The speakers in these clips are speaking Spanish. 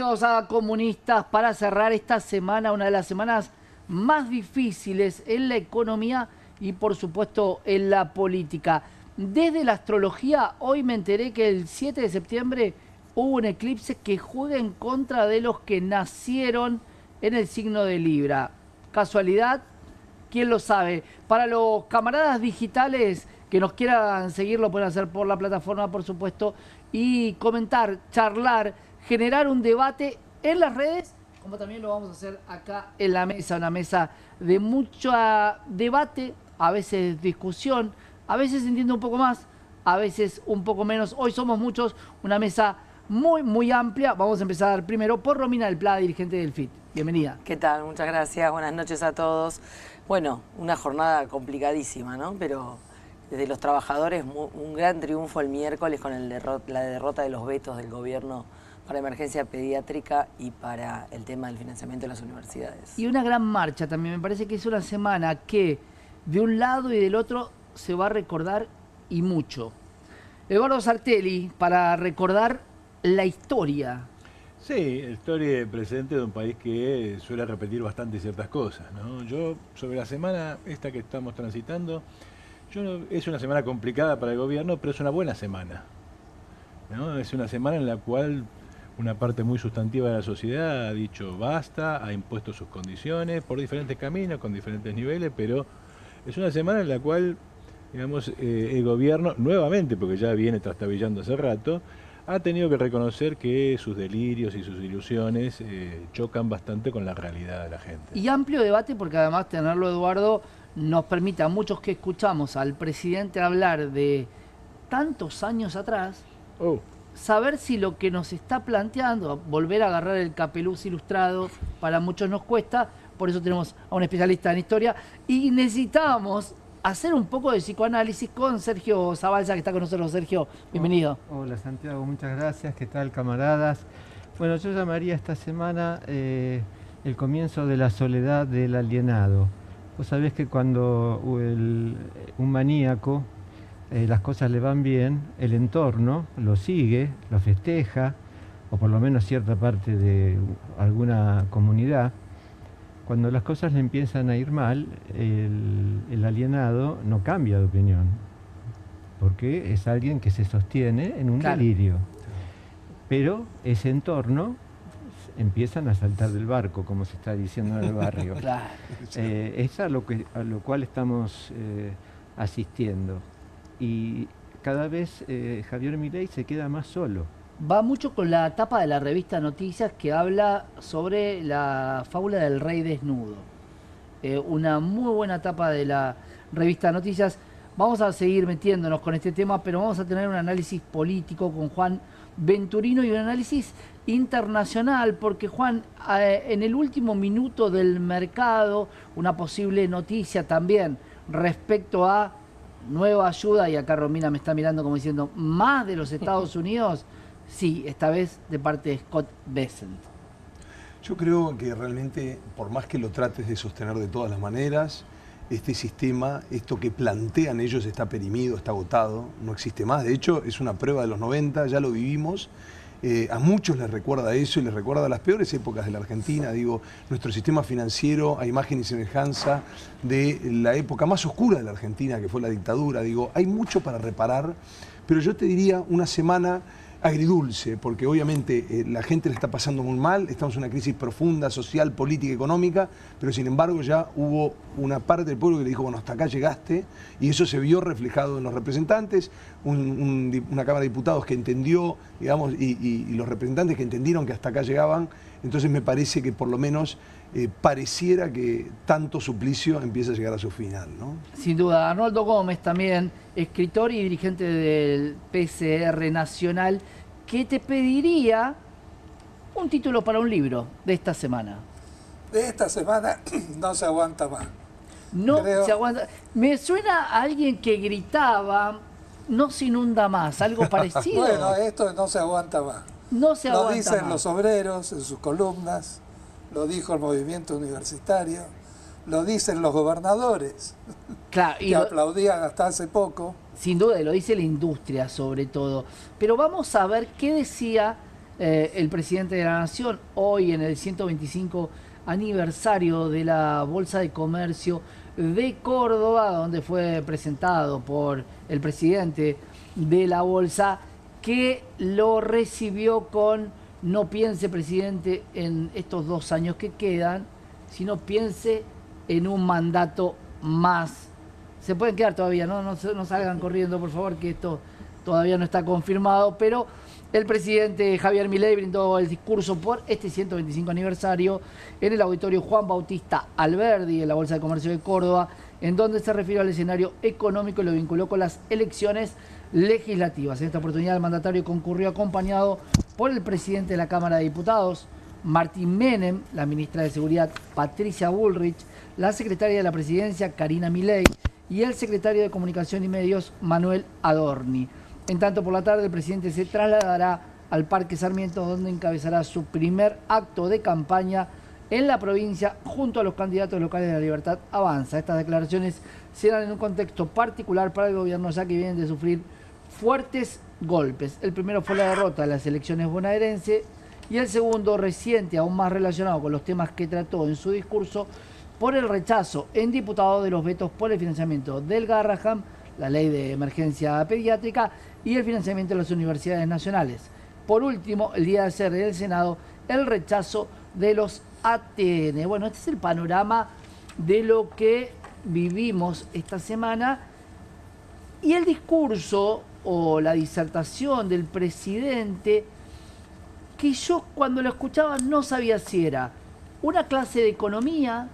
Bienvenidos a Comunistas para cerrar esta semana, una de las semanas más difíciles en la economía y por supuesto en la política. Desde la astrología, hoy me enteré que el 7 de septiembre hubo un eclipse que juega en contra de los que nacieron en el signo de Libra. ¿Casualidad? ¿Quién lo sabe? Para los camaradas digitales que nos quieran seguir, lo pueden hacer por la plataforma, por supuesto, y comentar, charlar, generar un debate en las redes, como también lo vamos a hacer acá en la mesa, una mesa de mucho debate, a veces discusión, a veces se entiende un poco más, a veces un poco menos. Hoy somos muchos, una mesa muy amplia. Vamos a empezar primero por Romina del Pla, dirigente del FIT. Bienvenida. ¿Qué tal? Muchas gracias. Buenas noches a todos. Bueno, una jornada complicadísima, ¿no? Pero desde los trabajadores, un gran triunfo el miércoles con la derrota de los vetos del gobierno para emergencia pediátrica y para el tema del financiamiento de las universidades. Y una gran marcha también. Me parece que es una semana que de un lado y del otro se va a recordar y mucho. Eduardo Sartelli, para recordar la historia. Sí, la historia presente de un país que suele repetir bastante ciertas cosas, ¿no? Yo, sobre la semana esta que estamos transitando, es una semana complicada para el gobierno, pero es una buena semana, ¿no? Es una semana en la cual una parte muy sustantiva de la sociedad ha dicho basta, ha impuesto sus condiciones por diferentes caminos, con diferentes niveles, pero es una semana en la cual, digamos, el gobierno, nuevamente, porque ya viene trastabillando hace rato, ha tenido que reconocer que sus delirios y sus ilusiones chocan bastante con la realidad de la gente. Y amplio debate, porque además tenerlo, Eduardo, nos permite a muchos que escuchamos al presidente hablar de tantos años atrás, saber si lo que nos está planteando, volver a agarrar el Capeluz ilustrado, para muchos nos cuesta. Por eso tenemos a un especialista en historia y necesitábamos hacer un poco de psicoanálisis con Sergio Zabalza, que está con nosotros. Sergio, bienvenido. Hola Santiago, muchas gracias. ¿Qué tal, camaradas? Bueno, yo llamaría esta semana el comienzo de la soledad del alienado. Vos sabés que cuando un maníaco las cosas le van bien, el entorno lo sigue, lo festeja, o por lo menos cierta parte de alguna comunidad. Cuando las cosas le empiezan a ir mal, el alienado no cambia de opinión, porque es alguien que se sostiene en un delirio. Pero ese entorno empiezan a saltar del barco, como se está diciendo en el barrio. Es a lo cual estamos asistiendo. Y cada vez Javier Milei se queda más solo. Va mucho con la tapa de la revista Noticias, que habla sobre la fábula del rey desnudo. Una muy buena tapa de la revista Noticias. Vamos a seguir metiéndonos con este tema, pero vamos a tener un análisis político con Juan Venturino y un análisis internacional, porque Juan, en el último minuto del mercado, una posible noticia también respecto a nueva ayuda, y acá Romina me está mirando como diciendo, más de los Estados Unidos. Sí, esta vez de parte de Scott Bessent. Yo creo que realmente, por más que lo trates de sostener de todas las maneras, este sistema, esto que plantean ellos está perimido, está agotado, no existe más. De hecho, es una prueba de los 90, ya lo vivimos. A muchos les recuerda eso y les recuerda las peores épocas de la Argentina. Digo, nuestro sistema financiero a imagen y semejanza de la época más oscura de la Argentina, que fue la dictadura. Digo, hay mucho para reparar, pero yo te diría una semana agridulce, porque obviamente la gente le está pasando muy mal, estamos en una crisis profunda, social, política, económica, pero sin embargo ya hubo una parte del pueblo que le dijo, bueno, hasta acá llegaste, y eso se vio reflejado en los representantes, una Cámara de Diputados que entendió, digamos, y los representantes que entendieron que hasta acá llegaban. Entonces me parece que por lo menos pareciera que tanto suplicio empieza a llegar a su final, ¿no? Sin duda. Arnoldo Gómez también, escritor y dirigente del PCR Nacional, que te pediría un título para un libro de esta semana. De esta semana no se aguanta más. No se aguanta. Me suena a alguien que gritaba, no se inunda más, algo parecido. Bueno, esto no se aguanta más. No se aguanta más. Lo dicen los obreros en sus columnas, lo dijo el movimiento universitario, lo dicen los gobernadores, claro, que aplaudían hasta hace poco. Sin duda, lo dice la industria sobre todo. Pero vamos a ver qué decía el presidente de la Nación, hoy en el 125 aniversario de la Bolsa de Comercio de Córdoba, donde fue presentado por el presidente de la Bolsa, que lo recibió con: no piense, presidente, en estos 2 años que quedan, sino piense en un mandato más. Se pueden quedar todavía, ¿no? No salgan corriendo, por favor, que esto todavía no está confirmado, pero el presidente Javier Milei brindó el discurso por este 125 aniversario en el auditorio Juan Bautista Alberdi, en la Bolsa de Comercio de Córdoba, en donde se refirió al escenario económico y lo vinculó con las elecciones legislativas. En esta oportunidad el mandatario concurrió acompañado por el presidente de la Cámara de Diputados, Martín Menem, la ministra de Seguridad, Patricia Bullrich, la secretaria de la Presidencia, Karina Milei, y el secretario de Comunicación y Medios, Manuel Adorni. En tanto, por la tarde, el presidente se trasladará al Parque Sarmiento, donde encabezará su primer acto de campaña en la provincia junto a los candidatos locales de La Libertad Avanza. Estas declaraciones se dan en un contexto particular para el gobierno, ya que vienen de sufrir fuertes golpes. El primero fue la derrota de las elecciones bonaerenses y el segundo, reciente, aún más relacionado con los temas que trató en su discurso, por el rechazo en diputados de los vetos por el financiamiento del Garrahan, la ley de emergencia pediátrica, y el financiamiento de las universidades nacionales. Por último, el día de ayer en el Senado, el rechazo de los ATN. Bueno, este es el panorama de lo que vivimos esta semana. Y el discurso o la disertación del presidente, que yo cuando lo escuchaba no sabía si era una clase de economía,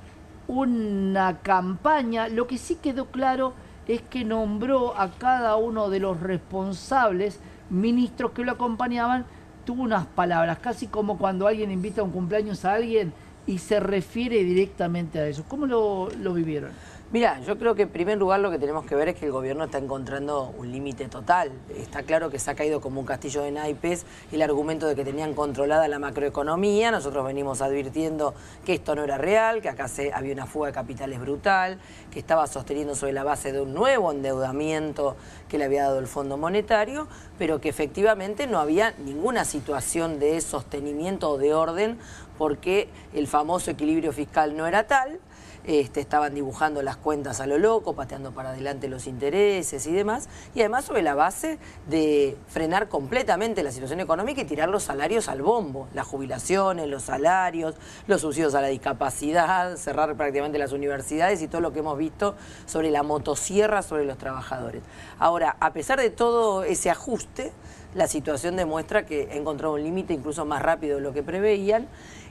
una campaña. Lo que sí quedó claro es que nombró a cada uno de los responsables, ministros que lo acompañaban, tuvo unas palabras, casi como cuando alguien invita a un cumpleaños a alguien y se refiere directamente a eso. ¿Cómo lo vivieron? Mira, yo creo que en primer lugar lo que tenemos que ver es que el gobierno está encontrando un límite total. Está claro que se ha caído como un castillo de naipes el argumento de que tenían controlada la macroeconomía. Nosotros venimos advirtiendo que esto no era real, que acá había una fuga de capitales brutal, que estaba sosteniendo sobre la base de un nuevo endeudamiento que le había dado el Fondo Monetario, pero que efectivamente no había ninguna situación de sostenimiento o de orden, porque el famoso equilibrio fiscal no era tal. Estaban dibujando las cuentas a lo loco, pateando para adelante los intereses y demás, y además sobre la base de frenar completamente la situación económica y tirar los salarios al bombo, las jubilaciones, los salarios, los subsidios a la discapacidad, cerrar prácticamente las universidades y todo lo que hemos visto sobre la motosierra sobre los trabajadores. Ahora, a pesar de todo ese ajuste, la situación demuestra que encontró un límite incluso más rápido de lo que preveían,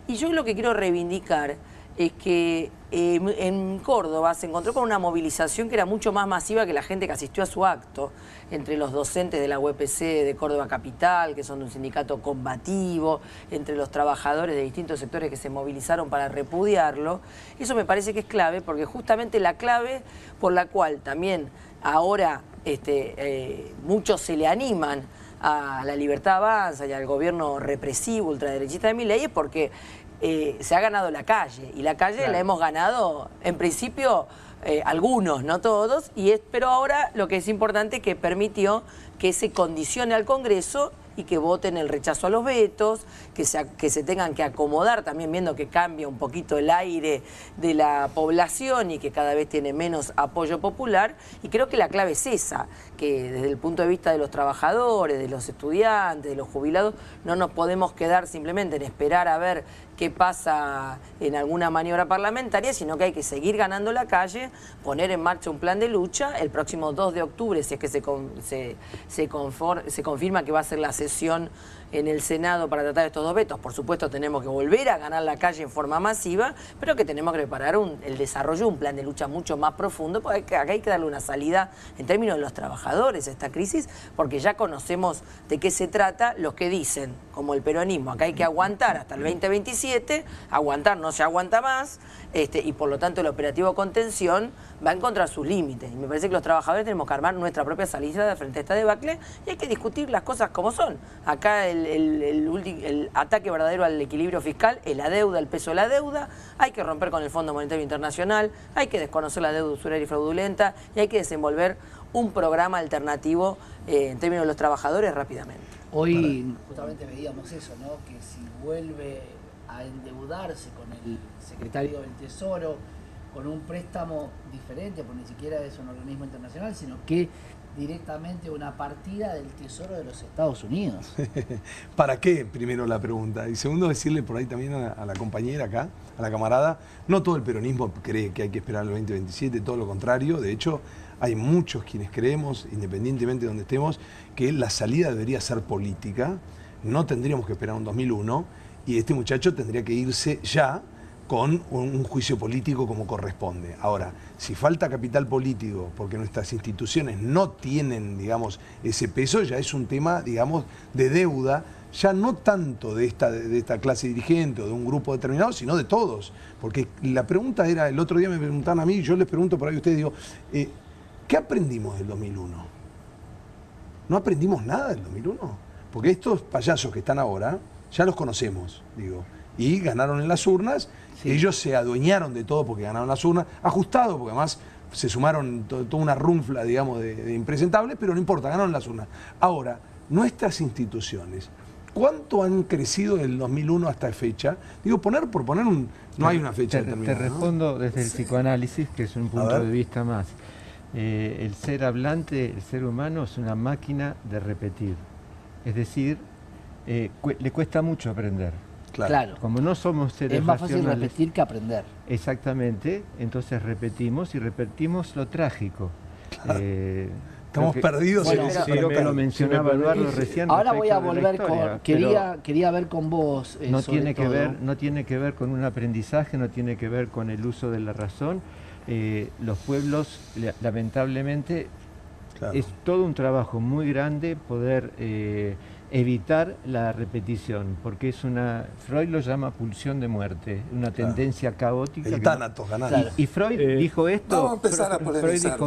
y yo lo que quiero reivindicar es que en Córdoba se encontró con una movilización que era mucho más masiva que la gente que asistió a su acto, entre los docentes de la UPC de Córdoba Capital, que son de un sindicato combativo, entre los trabajadores de distintos sectores que se movilizaron para repudiarlo. Eso me parece que es clave, porque justamente la clave por la cual también ahora muchos se le animan a La Libertad Avanza y al gobierno represivo ultraderechista de Milei es porque se ha ganado la calle, y la calle claro, la hemos ganado en principio algunos, no todos, pero ahora lo que es importante es que permitió que se condicione al Congreso y que voten el rechazo a los vetos, que se tengan que acomodar, también viendo que cambia un poquito el aire de la población y que cada vez tiene menos apoyo popular. Y creo que la clave es esa, que desde el punto de vista de los trabajadores, de los estudiantes, de los jubilados, no nos podemos quedar simplemente en esperar a ver qué pasa en alguna maniobra parlamentaria, sino que hay que seguir ganando la calle, poner en marcha un plan de lucha. El próximo 2 de octubre, si es que se confirma que va a ser la sesión en el Senado para tratar estos 2 vetos, por supuesto tenemos que volver a ganar la calle en forma masiva, pero que tenemos que preparar el desarrollo de un plan de lucha mucho más profundo, porque acá hay que darle una salida en términos de los trabajadores a esta crisis, porque ya conocemos de qué se trata los que dicen, como el peronismo, acá hay que aguantar hasta el 2027, aguantar no se aguanta más, y por lo tanto el operativo contención va a encontrar sus límites. Y me parece que los trabajadores tenemos que armar nuestra propia salida frente a esta debacle, y hay que discutir las cosas como son. Acá el ataque verdadero al equilibrio fiscal es la deuda, el peso de la deuda. Hay que romper con el Fondo Monetario Internacional, hay que desconocer la deuda usuraria y fraudulenta, y hay que desenvolver un programa alternativo en términos de los trabajadores rápidamente. Hoy justamente veíamos eso, ¿no? Que si vuelve a endeudarse con el secretario del Tesoro, con un préstamo diferente, porque ni siquiera es un organismo internacional, sino que directamente una partida del Tesoro de los Estados Unidos. ¿Para qué? Primero la pregunta. Y segundo, decirle por ahí también a la compañera acá, a la camarada, no todo el peronismo cree que hay que esperar al 2027, todo lo contrario. De hecho, hay muchos quienes creemos, independientemente de donde estemos, que la salida debería ser política. No tendríamos que esperar un 2001 y este muchacho tendría que irse ya con un juicio político como corresponde. Ahora, si falta capital político porque nuestras instituciones no tienen, digamos, ese peso, ya es un tema, digamos, de deuda, ya no tanto de esta clase dirigente o de un grupo determinado, sino de todos. Porque la pregunta era, el otro día me preguntaban a mí, yo les pregunto por ahí a ustedes, digo, ¿qué aprendimos del 2001? No aprendimos nada del 2001, porque estos payasos que están ahora, ya los conocemos, digo, y ganaron en las urnas. Sí. Ellos se adueñaron de todo porque ganaron las urnas, ajustado, porque además se sumaron toda una runfla, digamos, de impresentables, pero no importa, ganaron las urnas. Ahora, nuestras instituciones, ¿cuánto han crecido del 2001 hasta fecha? Digo, por poner no hay una fecha determinada. Te respondo desde el psicoanálisis, que es un punto de vista más. El ser hablante, el ser humano, es una máquina de repetir. Es decir, le cuesta mucho aprender. Claro. Como no somos seres es más fácil racionales, repetir que aprender. Exactamente, entonces repetimos y repetimos lo trágico. Claro. Estamos perdidos. Bueno, creo que lo mencionaba Eduardo recién. Ahora voy a volver con... Quería ver con vos. No tiene que ver con un aprendizaje, no tiene que ver con el uso de la razón. Los pueblos, lamentablemente, es todo un trabajo muy grande poder evitar la repetición, porque es Freud lo llama pulsión de muerte, una tendencia caótica. El tánatos ganando. Y Freud dijo esto. Vamos a empezar a polemizar,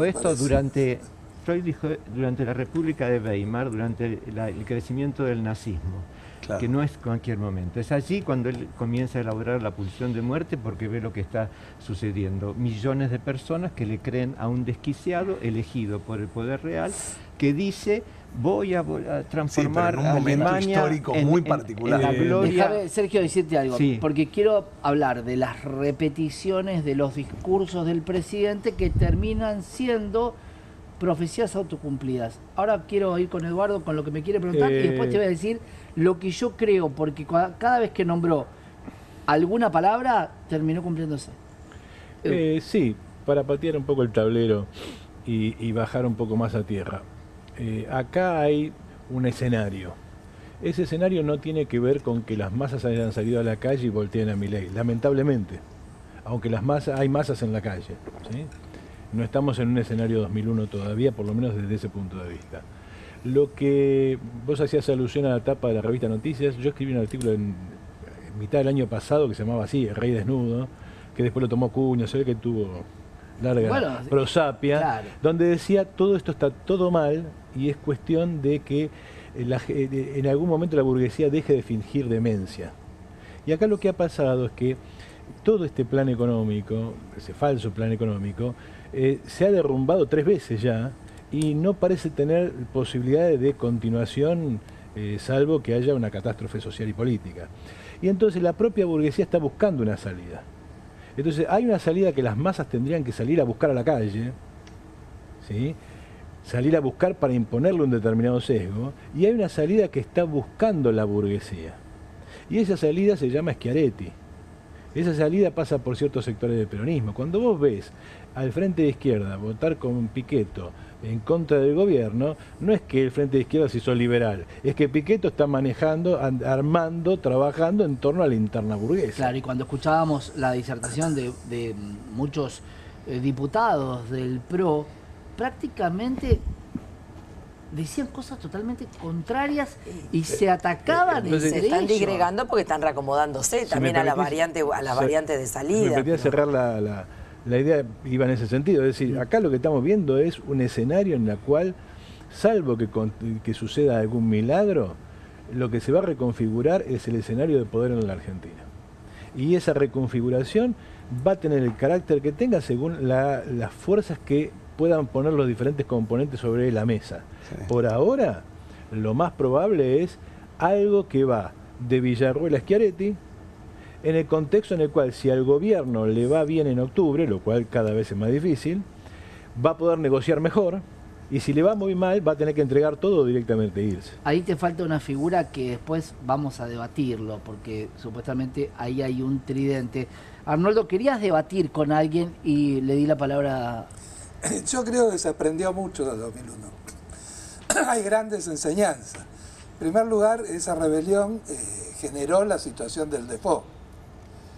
Freud dijo durante la República de Weimar, durante el crecimiento del nazismo. Claro. Que no es cualquier momento. Es allí cuando él comienza a elaborar la pulsión de muerte porque ve lo que está sucediendo. Millones de personas que le creen a un desquiciado elegido por el poder real que dice voy a transformar en un momento Alemania histórico muy particular. En la gloria. Déjame, Sergio, decirte algo, porque quiero hablar de las repeticiones de los discursos del presidente que terminan siendo profecías autocumplidas. Ahora quiero ir con Eduardo con lo que me quiere preguntar y después te voy a decir lo que yo creo, porque cada vez que nombró alguna palabra, terminó cumpliéndose. Sí, para patear un poco el tablero y bajar un poco más a tierra. Acá hay un escenario. Ese escenario no tiene que ver con que las masas hayan salido a la calle y volteen a Milei, lamentablemente. Aunque hay masas en la calle, ¿sí? No estamos en un escenario 2001 todavía, por lo menos desde ese punto de vista. Lo que vos hacías alusión a la tapa de la revista Noticias, yo escribí un artículo en mitad del año pasado que se llamaba así, El Rey Desnudo, que después lo tomó Cuña, se ve que tuvo larga prosapia, claro, donde decía todo esto está todo mal y es cuestión de que en algún momento la burguesía deje de fingir demencia. Y acá lo que ha pasado es que todo este plan económico, ese falso plan económico, se ha derrumbado 3 veces ya y no parece tener posibilidades de continuación, salvo que haya una catástrofe social y política. Y entonces la propia burguesía está buscando una salida. Entonces hay una salida que las masas tendrían que salir a buscar a la calle, ¿sí? Salir a buscar para imponerle un determinado sesgo, y hay una salida que está buscando la burguesía. Y esa salida se llama Schiaretti. Esa salida pasa por ciertos sectores del peronismo. Cuando vos ves al Frente de Izquierda votar con Pichetto en contra del gobierno, no es que el Frente de Izquierda se hizo liberal, es que Pichetto está manejando, armando, trabajando en torno a la interna burguesa. Claro, y cuando escuchábamos la disertación de muchos diputados del PRO, prácticamente decían cosas totalmente contrarias y se atacaban entre se están ellos. disgregando porque están reacomodándose también a las variantes de salida. Me permitía cerrar la idea, iba en ese sentido, es decir, acá lo que estamos viendo es un escenario en el cual, salvo que suceda algún milagro, lo que se va a reconfigurar es el escenario de poder en la Argentina. Y esa reconfiguración va a tener el carácter que tenga según las fuerzas que puedan poner los diferentes componentes sobre la mesa. Sí. Por ahora, lo más probable es algo que va de Villarruel a Schiaretti, en el contexto en el cual si al gobierno le va bien en octubre, lo cual cada vez es más difícil, va a poder negociar mejor, y si le va muy mal va a tener que entregar todo directamente e irse. Ahí te falta una figura que después vamos a debatirlo, porque supuestamente ahí hay un tridente. Arnoldo, querías debatir con alguien y le di la palabra. Yo creo que se aprendió mucho del 2001. Hay grandes enseñanzas. En primer lugar, esa rebelión generó la situación del default.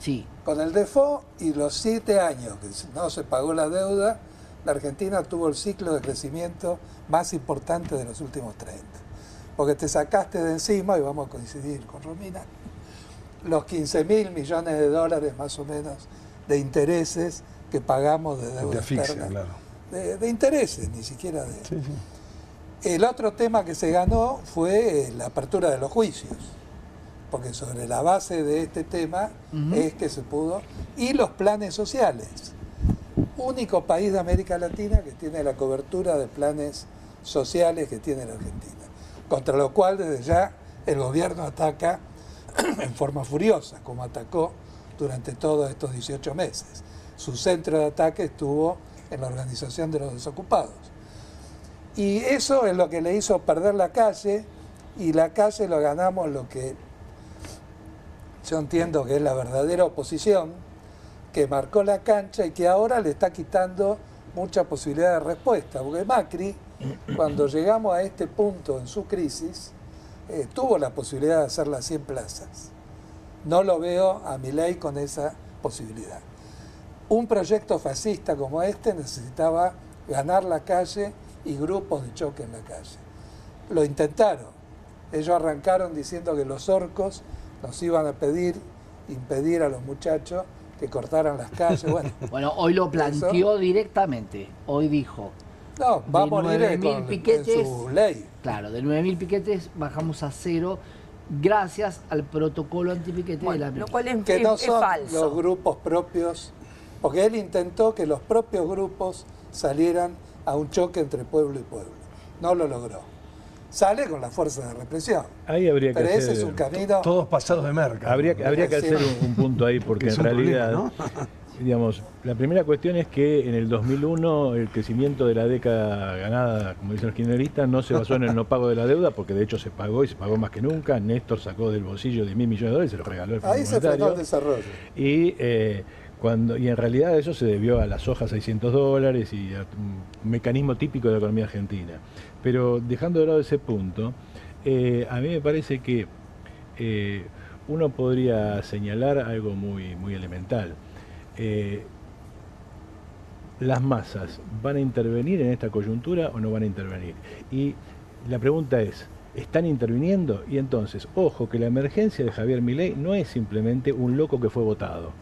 Sí. Con el default y los 7 años que no se pagó la deuda, la Argentina tuvo el ciclo de crecimiento más importante de los últimos 30. Porque te sacaste de encima, y vamos a coincidir con Romina, los 15.000 millones de dólares más o menos de intereses que pagamos de deuda de asfixia, externa. claro. De intereses, ni siquiera de... Sí, sí. El otro tema que se ganó fue la apertura de los juicios, porque sobre la base de este tema es que se pudo, y los planes sociales. Único país de América Latina que tiene la cobertura de planes sociales que tiene la Argentina, contra lo cual desde ya el gobierno ataca en forma furiosa, como atacó durante todos estos 18 meses. Su centro de ataque estuvo en la organización de los desocupados. Y eso es lo que le hizo perder la calle, y la calle lo ganamos lo que yo entiendo que es la verdadera oposición, que marcó la cancha y que ahora le está quitando mucha posibilidad de respuesta. Porque Macri, cuando llegamos a este punto en su crisis, tuvo la posibilidad de hacer las 100 plazas. No lo veo a Milei con esa posibilidad. Un proyecto fascista como este necesitaba ganar la calle y grupos de choque en la calle. Lo intentaron. Ellos arrancaron diciendo que los orcos nos iban a impedir a los muchachos que cortaran las calles. Bueno, hoy lo planteó directamente. Hoy dijo, no, va a morir con piquetes, su ley. Claro, de 9.000 piquetes bajamos a 0 gracias al protocolo antipiquete de la lo cual es, que no es son falso. los grupos propios, porque él intentó que los propios grupos salieran a un choque entre pueblo y pueblo. No lo logró. Sale con la fuerza de represión. Ahí habría que Pero hacer, ese es un camino... Todos pasados de merca. Habría que hacer un punto ahí, porque en realidad, problema, ¿no? digamos, la primera cuestión es que en el 2001 el crecimiento de la década ganada, como dicen los kirchneristas, no se basó en el no pago de la deuda, porque de hecho se pagó y se pagó más que nunca. Néstor sacó del bolsillo 10.000 millones de dólares y se lo regaló al Fondo Ahí se frenó el desarrollo. Y en realidad eso se debió a la soja $600 y a un mecanismo típico de la economía argentina. Pero dejando de lado ese punto, a mí me parece que uno podría señalar algo muy elemental. ¿Las masas van a intervenir en esta coyuntura o no van a intervenir? Y la pregunta es, ¿están interviniendo? Y entonces, ojo, que la emergencia de Javier Milei no es simplemente un loco que fue votado,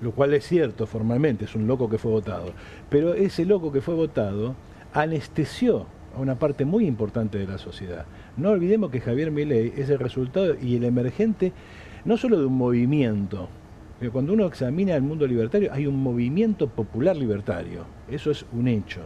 lo cual es cierto formalmente, es un loco que fue votado, pero ese loco que fue votado anestesió a una parte muy importante de la sociedad. No olvidemos que Javier Milei es el resultado y el emergente no solo de un movimiento. Cuando uno examina el mundo libertario, hay un movimiento popular libertario. Eso es un hecho.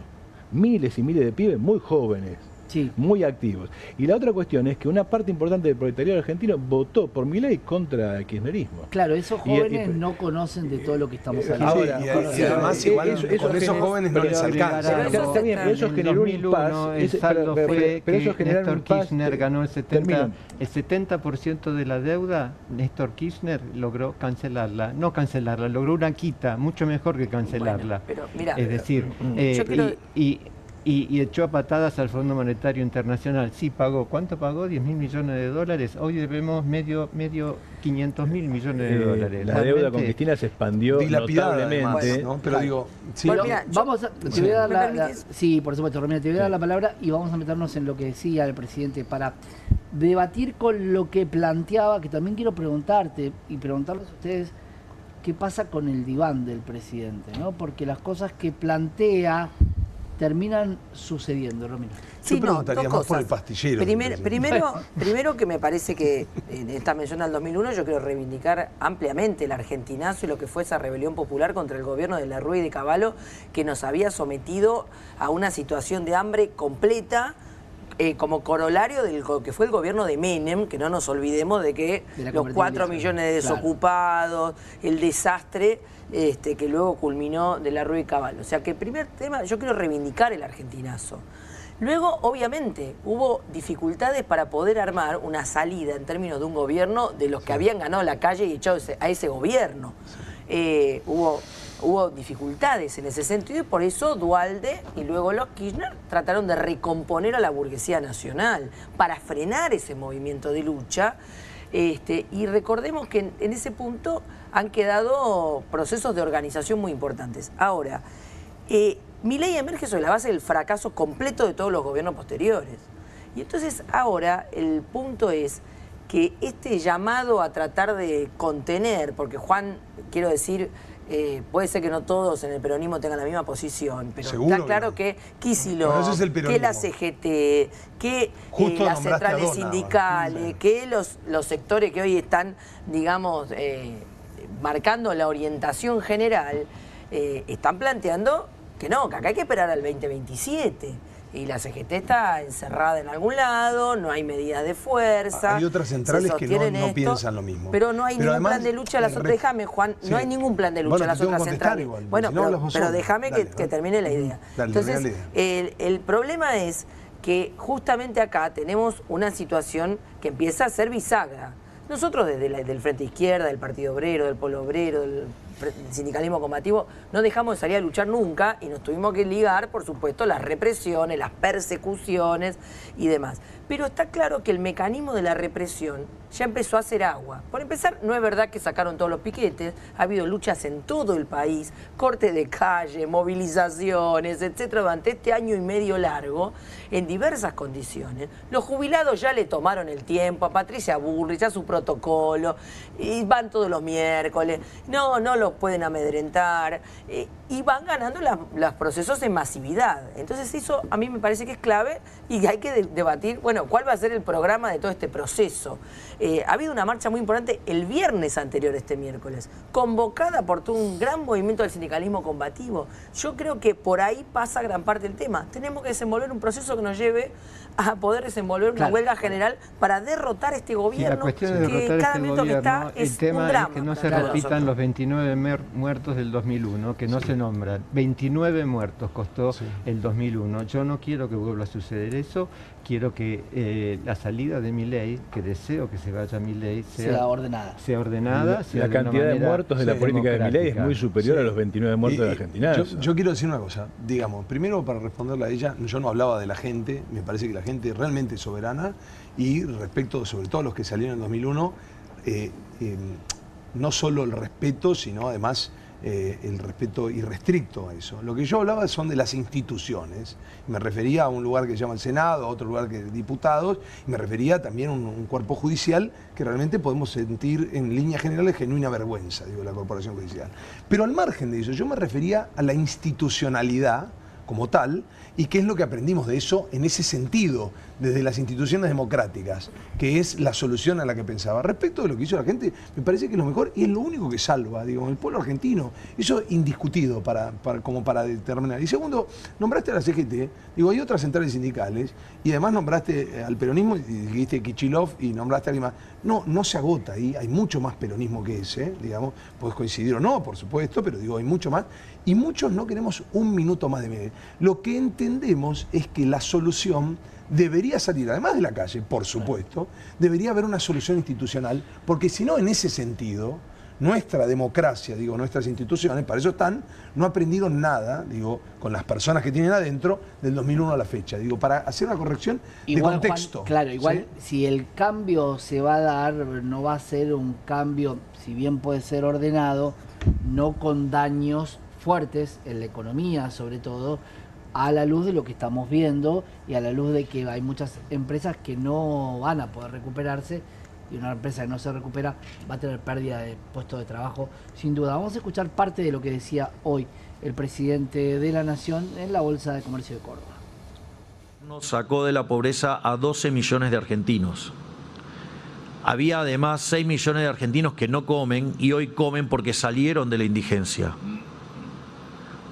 Miles y miles de pibes muy jóvenes, sí, muy activos. Y la otra cuestión es que una parte importante del proletariado argentino votó por Milei contra el kirchnerismo. Claro, esos jóvenes no conocen de todo lo que estamos hablando. Ahora, y además igual con esos jóvenes no les alcanza. Está bien, pero eso generó un impasse. El saldo fue pero eso que generó Néstor Kirchner ganó el 70% de la deuda. Néstor Kirchner logró cancelarla, no cancelarla, logró una quita, mucho mejor que cancelarla. Bueno, pero mira, es decir, y echó a patadas al Fondo Monetario Internacional. Sí pagó, ¿cuánto pagó? 10.000 millones de dólares. Hoy debemos medio 500.000 millones de dólares. La deuda con Cristina se expandió notablemente. Además, ¿no? Pero digo, sí, bueno, mira, vamos a, te voy a dar sí, por supuesto, Romina, te voy a dar la palabra y vamos a meternos en lo que decía el presidente para debatir con lo que planteaba, que también quiero preguntarte y preguntarles a ustedes qué pasa con el diván del presidente, ¿no? Porque las cosas que plantea terminan sucediendo, Romina. Sí, yo preguntaría más por el pastillero. Primero que me parece que en esta mención al 2001 yo quiero reivindicar ampliamente el argentinazo y lo que fue esa rebelión popular contra el gobierno de Larrue y de Cavallo, que nos había sometido a una situación de hambre completa como corolario del que fue el gobierno de Menem, que no nos olvidemos de que los 4 millones de desocupados, el desastre que luego culminó de la Rúa y Cabal. O sea que el primer tema, yo quiero reivindicar el argentinazo. Luego, obviamente, hubo dificultades para poder armar una salida en términos de un gobierno de los que habían ganado la calle y echado a ese gobierno. Hubo dificultades en ese sentido y por eso Duhalde y luego los Kirchner trataron de recomponer a la burguesía nacional para frenar ese movimiento de lucha. Y recordemos que en ese punto han quedado procesos de organización muy importantes. Ahora, Milei emerge sobre la base del fracaso completo de todos los gobiernos posteriores. Y entonces ahora el punto es que este llamado a tratar de contener, porque Juan, quiero decir, puede ser que no todos en el peronismo tengan la misma posición, pero seguro está claro que Kicillof, que la CGT, que las centrales sindicales, que los sectores que hoy están, digamos, marcando la orientación general, están planteando que no, que acá hay que esperar al 2027. Y la CGT está encerrada en algún lado, no hay medidas de fuerza. Hay otras centrales que no piensan lo mismo. Pero no hay ningún plan de lucha a las otras. Déjame, Juan, no hay ningún plan de lucha a las otras centrales. Igual, bueno, pero déjame que termine la idea. Entonces, el problema es que justamente acá tenemos una situación que empieza a ser bisagra. Nosotros desde del Frente Izquierda, del Partido Obrero, del Polo Obrero, del sindicalismo combativo, no dejamos de salir a luchar nunca y nos tuvimos que ligar, por supuesto, las represiones, las persecuciones y demás. Pero está claro que el mecanismo de la represión ya empezó a hacer agua. Por empezar, no es verdad que sacaron todos los piquetes, ha habido luchas en todo el país, corte de calle, movilizaciones, etcétera, durante este año y medio largo, en diversas condiciones. Los jubilados ya le tomaron el tiempo a Patricia Bullrich, a su protocolo, y van todos los miércoles, no los pueden amedrentar, y van ganando los procesos en masividad. Entonces eso a mí me parece que es clave y hay que debatir, bueno, cuál va a ser el programa de todo este proceso. Ha habido una marcha muy importante el viernes anterior a este miércoles, convocada por todo un gran movimiento del sindicalismo combativo. Yo creo que por ahí pasa gran parte del tema. Tenemos que desenvolver un proceso que nos lleve a poder desenvolver una huelga general para derrotar este gobierno. Sí, la cuestión de derrotar cada este minuto que está gobierno, el tema es que no se repitan los 29 muertos del 2001, que no se nombran. 29 muertos costó el 2001. Yo no quiero que vuelva a suceder eso. Quiero que la salida de Milei, que deseo que se vaya Milei, sea ordenada. La cantidad de muertos de la política de Milei es muy superior a los 29 muertos de Argentina. Yo quiero decir una cosa, digamos, primero para responderle a ella, yo no hablaba de la gente, me parece que la gente realmente es soberana y respecto sobre todo a los que salieron en 2001, no solo el respeto, sino además el respeto irrestricto a eso. Lo que yo hablaba son de las instituciones. Me refería a un lugar que se llama el Senado, a otro lugar que diputados, y me refería también a un cuerpo judicial que realmente podemos sentir en líneas generales genuina vergüenza, digo, la corporación judicial. Pero al margen de eso, yo me refería a la institucionalidad como tal, y qué es lo que aprendimos de eso en ese sentido, desde las instituciones democráticas, que es la solución a la que pensaba. Respecto de lo que hizo la gente, me parece que es lo mejor y es lo único que salva, digo, el pueblo argentino. Eso es indiscutido como para determinar. Y segundo, nombraste a la CGT, digo, hay otras centrales sindicales, y además nombraste al peronismo, y dijiste Kicillof, y nombraste a alguien más. No se agota ahí, hay mucho más peronismo que ese, digamos, podés coincidir o no, por supuesto, pero digo, hay mucho más, y muchos no queremos un minuto más de medio. Lo que entendemos es que la solución debería salir, además de la calle, por supuesto, debería haber una solución institucional, porque si no, en ese sentido, nuestra democracia, digo, nuestras instituciones, para eso están, no aprendieron nada, digo, con las personas que tienen adentro, del 2001 a la fecha, digo, para hacer una corrección de contexto. Juan, claro, igual ¿sí? Si el cambio se va a dar, no va a ser un cambio, si bien puede ser ordenado, no con daños fuertes en la economía, sobre todo, a la luz de lo que estamos viendo y a la luz de que hay muchas empresas que no van a poder recuperarse, y una empresa que no se recupera va a tener pérdida de puestos de trabajo, sin duda. Vamos a escuchar parte de lo que decía hoy el presidente de la Nación en la Bolsa de Comercio de Córdoba. Nos sacó de la pobreza a 12 millones de argentinos. Había además 6 millones de argentinos que no comen y hoy comen porque salieron de la indigencia.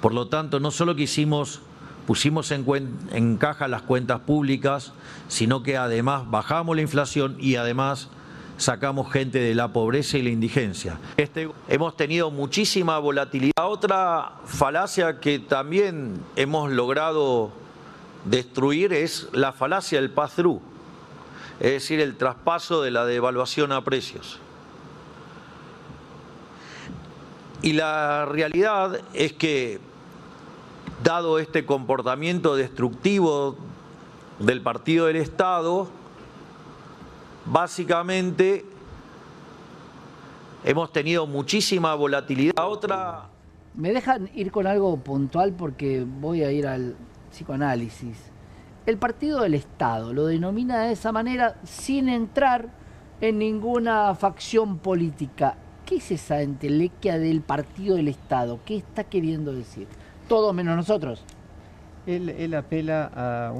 Por lo tanto, no solo que hicimos pusimos en caja las cuentas públicas, sino que además bajamos la inflación y además sacamos gente de la pobreza y la indigencia. Hemos tenido muchísima volatilidad. Otra falacia que también hemos logrado destruir es la falacia del pass-through, es decir, el traspaso de la devaluación a precios. Y la realidad es que, dado este comportamiento destructivo del Partido del Estado, básicamente hemos tenido muchísima volatilidad. Me dejan ir con algo puntual porque voy a ir al psicoanálisis. El Partido del Estado lo denomina de esa manera sin entrar en ninguna facción política. ¿Qué es esa entelequia del Partido del Estado? ¿Qué está queriendo decir? Todos menos nosotros. Él apela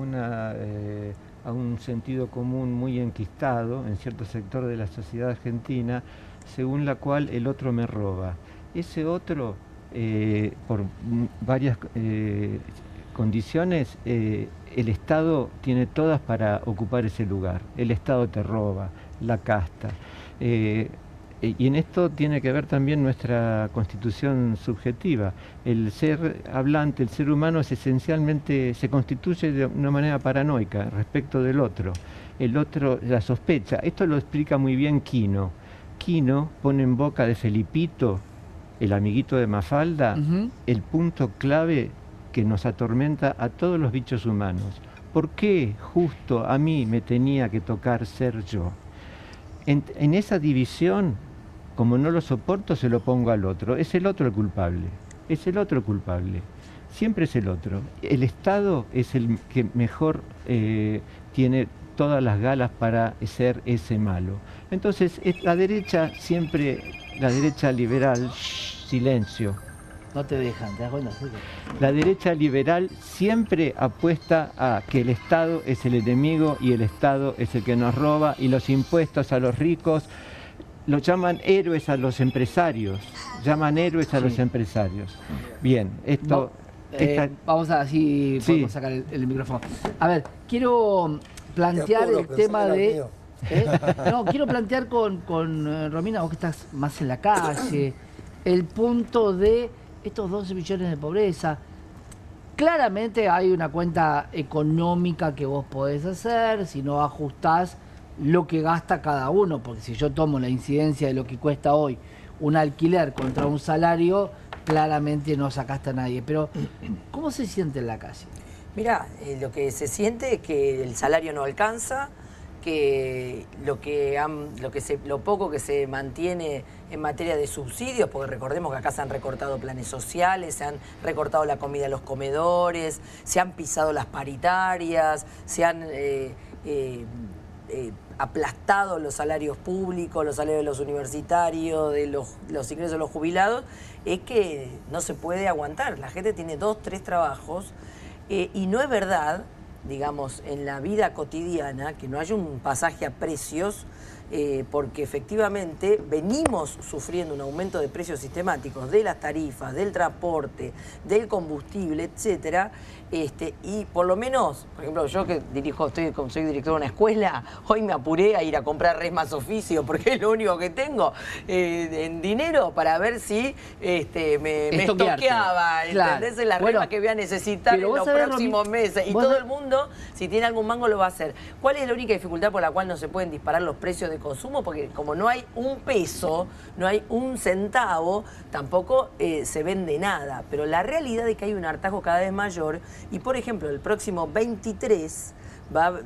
a un sentido común muy enquistado en cierto sector de la sociedad argentina, según la cual el otro me roba. Ese otro, por varias condiciones, el Estado tiene todas para ocupar ese lugar. El Estado te roba, la casta. Y en esto tiene que ver también nuestra constitución subjetiva. El ser hablante, el ser humano es esencialmente, se constituye de una manera paranoica respecto del otro. El otro, la sospecha. Esto lo explica muy bien Quino. Quino pone en boca de Felipito, el amiguito de Mafalda, el punto clave que nos atormenta a todos los bichos humanos. ¿Por qué justo a mí me tenía que tocar ser yo? En esa división, como no lo soporto, se lo pongo al otro. Es el otro el culpable. Es el otro el culpable. Siempre es el otro. El Estado es el que mejor tiene todas las galas para ser ese malo. Entonces, la derecha siempre, la derecha liberal, silencio. No te dejan, ¿te das cuenta? La derecha liberal siempre apuesta a que el Estado es el enemigo y el Estado es el que nos roba, y los impuestos a los ricos los llaman héroes a los empresarios. Llaman héroes a los empresarios. Bien, esto... vamos a así podemos sacar el micrófono. A ver, quiero plantear el tema de... No, quiero plantear con Romina, vos que estás más en la calle, el punto de estos 12 millones de pobreza. Claramente hay una cuenta económica que vos podés hacer si no ajustás lo que gasta cada uno, porque si yo tomo la incidencia de lo que cuesta hoy un alquiler contra un salario, claramente no sacaste a nadie. Pero, ¿cómo se siente en la calle? Mirá, lo que se siente es que el salario no alcanza, que lo poco que se mantiene en materia de subsidios, porque recordemos que acá se han recortado planes sociales, se han recortado la comida a los comedores, se han pisado las paritarias, se han aplastado los salarios públicos, los salarios de los universitarios, de los ingresos de los jubilados, es que no se puede aguantar. La gente tiene 2, 3 trabajos y no es verdad, digamos, en la vida cotidiana, que no haya un pasaje a precios, porque efectivamente venimos sufriendo un aumento de precios sistemáticos de las tarifas, del transporte, del combustible, etcétera, y por lo menos, por ejemplo, yo que soy director de una escuela, hoy me apuré a ir a comprar res más oficio, porque es lo único que tengo en dinero para ver si me estoqueaba, ¿entendés? En la rema que voy a necesitar en los próximos meses. Y todo el mundo, si tiene algún mango, lo va a hacer. ¿Cuál es la única dificultad por la cual no se pueden disparar los precios de consumo? Porque como no hay un peso, no hay un centavo, tampoco se vende nada. Pero la realidad es que hay un hartazgo cada vez mayor y, por ejemplo, el próximo 23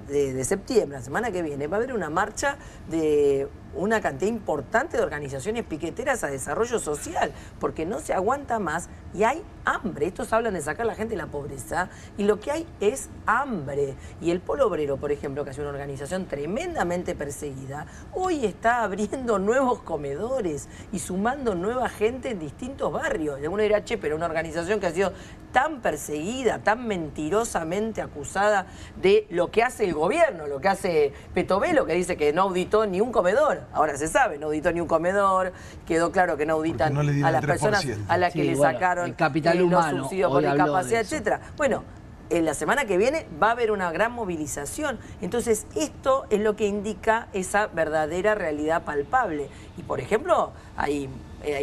de septiembre, la semana que viene, va a haber una marcha de una cantidad importante de organizaciones piqueteras a desarrollo social, porque no se aguanta más y hay hambre. Estos hablan de sacar a la gente de la pobreza y lo que hay es hambre. Y el Polo Obrero, por ejemplo, que es una organización tremendamente perseguida, hoy está abriendo nuevos comedores y sumando nueva gente en distintos barrios. Y alguno dirá, che, pero una organización que ha sido tan perseguida, tan mentirosamente acusada de lo que hace el gobierno, lo que hace Petovelo, que dice que no auditó ni un comedor. Ahora se sabe, no auditó ni un comedor, quedó claro que no auditan a las personas a las que le sacaron el capital humano, los subsidios por discapacidad, etcétera. Bueno, en la semana que viene va a haber una gran movilización. Entonces, esto es lo que indica esa verdadera realidad palpable. Y, por ejemplo, hay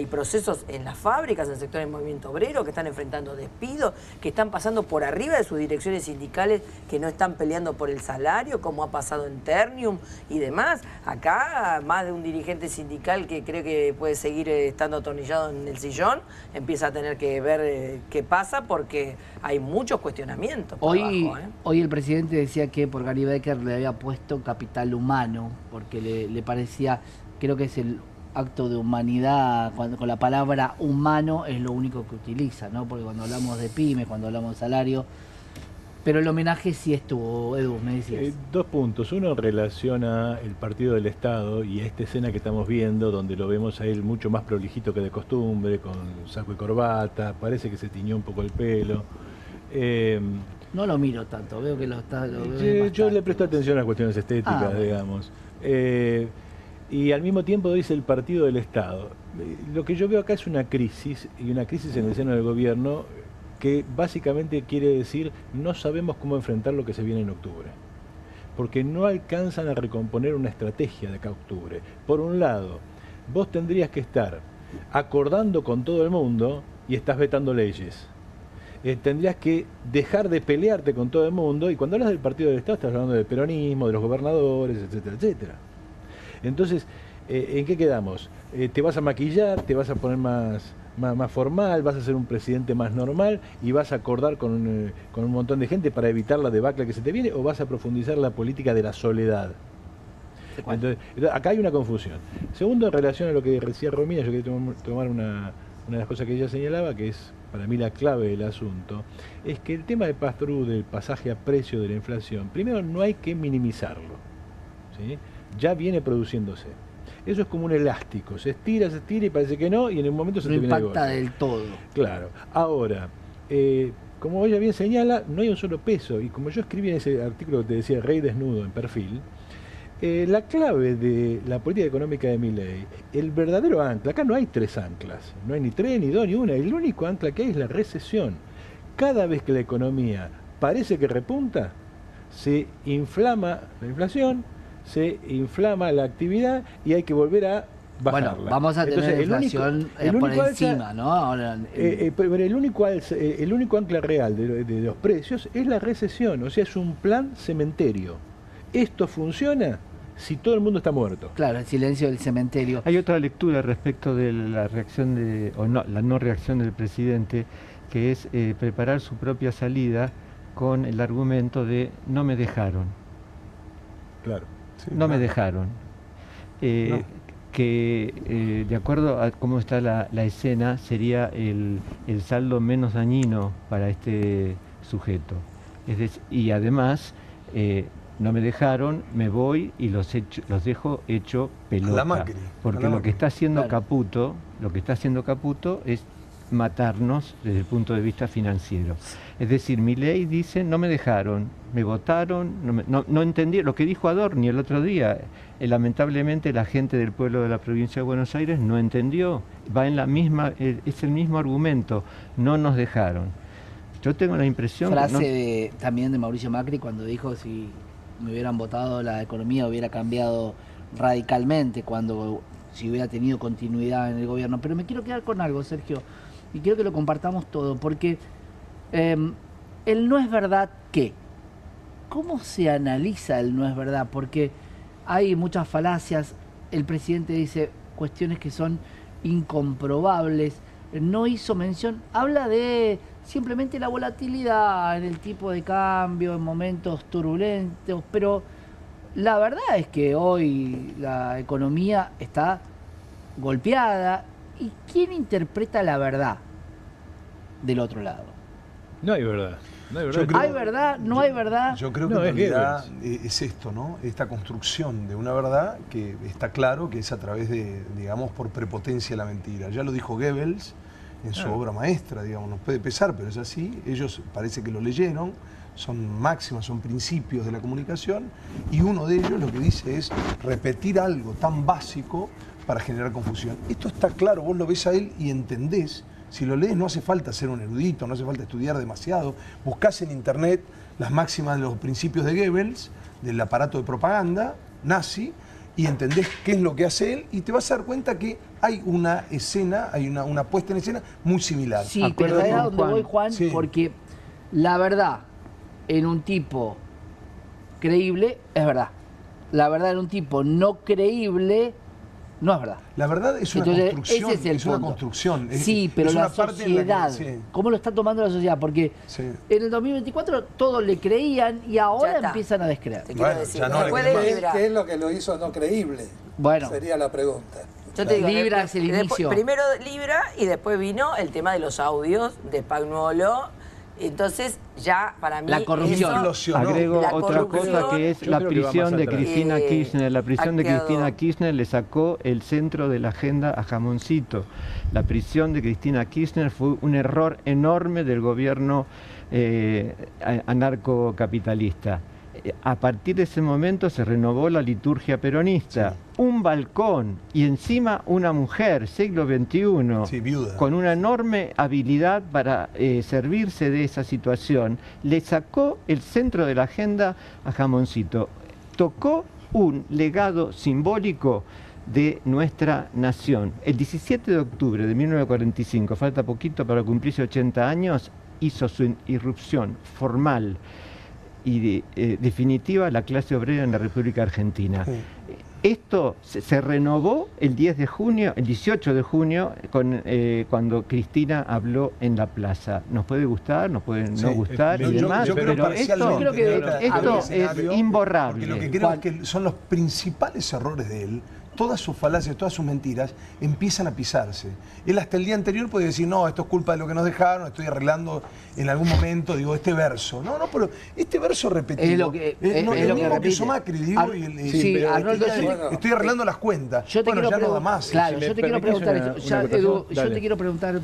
procesos en las fábricas, en el sector del movimiento obrero, que están enfrentando despidos, que están pasando por arriba de sus direcciones sindicales, que no están peleando por el salario, como ha pasado en Ternium y demás. Acá, más de un dirigente sindical que cree que puede seguir estando atornillado en el sillón, empieza a tener que ver qué pasa, porque hay muchos cuestionamientos por abajo, ¿eh? Hoy el presidente decía que por Gary Becker le había puesto capital humano, porque le parecía, creo que es el acto de humanidad, cuando con la palabra humano es lo único que utiliza, ¿no? Porque cuando hablamos de pymes, cuando hablamos de salario, pero el homenaje sí estuvo, Edu, me decías. 2 puntos. Uno relaciona el partido del Estado y esta escena que estamos viendo, donde lo vemos a él mucho más prolijito que de costumbre, con saco y corbata, parece que se tiñó un poco el pelo. No lo miro tanto, veo que yo le presto atención a cuestiones estéticas, digamos. Y al mismo tiempo dice el partido del Estado. Lo que yo veo acá es una crisis, y una crisis en el seno del gobierno, que básicamente quiere decir no sabemos cómo enfrentar lo que se viene en octubre. Porque no alcanzan a recomponer una estrategia de acá a octubre. Por un lado, vos tendrías que estar acordando con todo el mundo y estás vetando leyes. Tendrías que dejar de pelearte con todo el mundo, y cuando hablas del partido del Estado estás hablando del peronismo, de los gobernadores, etcétera, etcétera. Entonces, ¿en qué quedamos? ¿Te vas a maquillar, te vas a poner más formal, vas a ser un presidente más normal y vas a acordar con un montón de gente para evitar la debacle que se te viene, o vas a profundizar la política de la soledad? Entonces, acá hay una confusión. Segundo, en relación a lo que decía Romina, yo quería tomar una de las cosas que ella señalaba, que es para mí la clave del asunto, es que el tema de pass-through, del pasaje a precio de la inflación, primero no hay que minimizarlo, ¿sí? Ya viene produciéndose. Eso es como un elástico, se estira y parece que no, y en el momento se te viene de golpe. No impacta del todo. Claro. Ahora, como ella bien señala, no hay un solo peso, y como yo escribí en ese artículo que te decía, Rey Desnudo, en Perfil, la clave de la política económica de Milei, el verdadero ancla, acá no hay 3 anclas, no hay ni 3, ni 2, ni 1, el único ancla que hay es la recesión. Cada vez que la economía parece que repunta, se inflama la inflación, se inflama la actividad y hay que volver a bajarla. Bueno, vamos a tener inflación por encima, ¿no? Ahora, pero el único ancla real de los precios es la recesión, o sea, es un plan cementerio. Esto funciona si todo el mundo está muerto. Claro, el silencio del cementerio. Hay otra lectura respecto de la reacción la no reacción del presidente, que es preparar su propia salida con el argumento de no me dejaron. Claro. Sí, no me dejaron. Que de acuerdo a cómo está la escena, sería el saldo menos dañino para este sujeto. Es decir, y además, no me dejaron, me voy y los dejo hecho pelota. Porque lo que está haciendo Caputo, es matarnos desde el punto de vista financiero. Es decir, Milei dice, no me dejaron, me votaron, no entendí lo que dijo Adorni el otro día. Lamentablemente la gente del pueblo de la provincia de Buenos Aires no entendió, va en la misma, es el mismo argumento, no nos dejaron. Yo tengo la impresión también de Mauricio Macri, cuando dijo si me hubieran votado la economía hubiera cambiado radicalmente, si hubiera tenido continuidad en el gobierno. Pero me quiero quedar con algo, Sergio, y quiero que lo compartamos todo, porque el no es verdad, ¿qué? ¿Cómo se analiza el no es verdad? Porque hay muchas falacias, el presidente dice cuestiones que son incomprobables, no hizo mención, habla de simplemente la volatilidad en el tipo de cambio, en momentos turbulentos, pero la verdad es que hoy la economía está golpeada. ¿Y quién interpreta la verdad del otro lado? No hay verdad. No hay verdad. ¿Hay verdad? ¿No hay verdad? Yo creo que en realidad es esto, ¿no? Esta construcción de una verdad que está claro que es a través de, digamos, por prepotencia la mentira. Ya lo dijo Goebbels en su obra maestra, digamos, nos puede pesar, pero es así. Ellos parece que lo leyeron, son máximas, son principios de la comunicación, y uno de ellos lo que dice es repetir algo tan básico para generar confusión. Esto está claro, vos lo ves a él y entendés, Si lo lees no hace falta ser un erudito, no hace falta estudiar demasiado. Buscás en internet las máximas de los principios de Goebbels, del aparato de propaganda nazi, y entendés qué es lo que hace él, y te vas a dar cuenta que hay una escena, hay una puesta en escena muy similar. Sí, pero ¿sabés a dónde voy, Juan? Sí. Porque la verdad, en un tipo creíble, es verdad. La verdad, en un tipo no creíble, no es verdad. La verdad es una Entonces, construcción. ese es el Es una punto. construcción. Sí, pero es la una parte en la que- sociedad, sí. ¿cómo lo está tomando la sociedad? Porque Sí. en el 2024 todos le creían y ahora está. empiezan a descreer. Te quiero Bueno, decir, ya no le después creen de más. Libra. ¿Qué es lo que lo hizo no creíble? Bueno. Sería la pregunta. Yo te digo, Libra es el después- inicio. Primero Libra y después vino el tema de los audios de Pagnuolo. Entonces ya para mí La corrupción. eso- Implosionó. Agrego La otra corrupción, cosa que es yo la creo que va prisión más de atrás. Cristina Kirchner. La prisión de ha quedado- Cristina Kirchner le sacó el centro de la agenda a Jamoncito. La prisión de Cristina Kirchner fue un error enorme del gobierno anarcocapitalista. A partir de ese momento se renovó la liturgia peronista. Sí. Un balcón y encima una mujer, siglo XXI, Sí, viuda. con una enorme habilidad para servirse de esa situación, le sacó el centro de la agenda a Jamoncito. Tocó un legado simbólico de nuestra nación. El 17 de octubre de 1945, falta poquito para cumplirse 80 años, hizo su irrupción formal y definitiva la clase obrera en la República Argentina. Sí. Esto se renovó el 10 de junio, el 18 de junio, cuando Cristina habló en la plaza. Nos puede gustar, nos puede Sí, no gustar yo- y demás, yo creo pero parcialmente, yo creo que había esto escenario, es imborrable. Porque lo que creo Juan. es que son los principales errores de él. Todas sus falacias, todas sus mentiras empiezan a pisarse. Él hasta el día anterior puede decir, no, esto es culpa de lo que nos dejaron, estoy arreglando en algún momento, digo, este verso. No, pero este verso repetido. Es lo que- no, es el lo que mismo que repite. hizo Macri, digo, Ar- y el- sí, pero Arnoldo, estoy arreglando las cuentas. Yo te Bueno, quiero ya no da preguntar, más. claro, Si yo me te quiero permitís preguntar una esto. Ya, acotación, Edu, yo dale. te quiero preguntar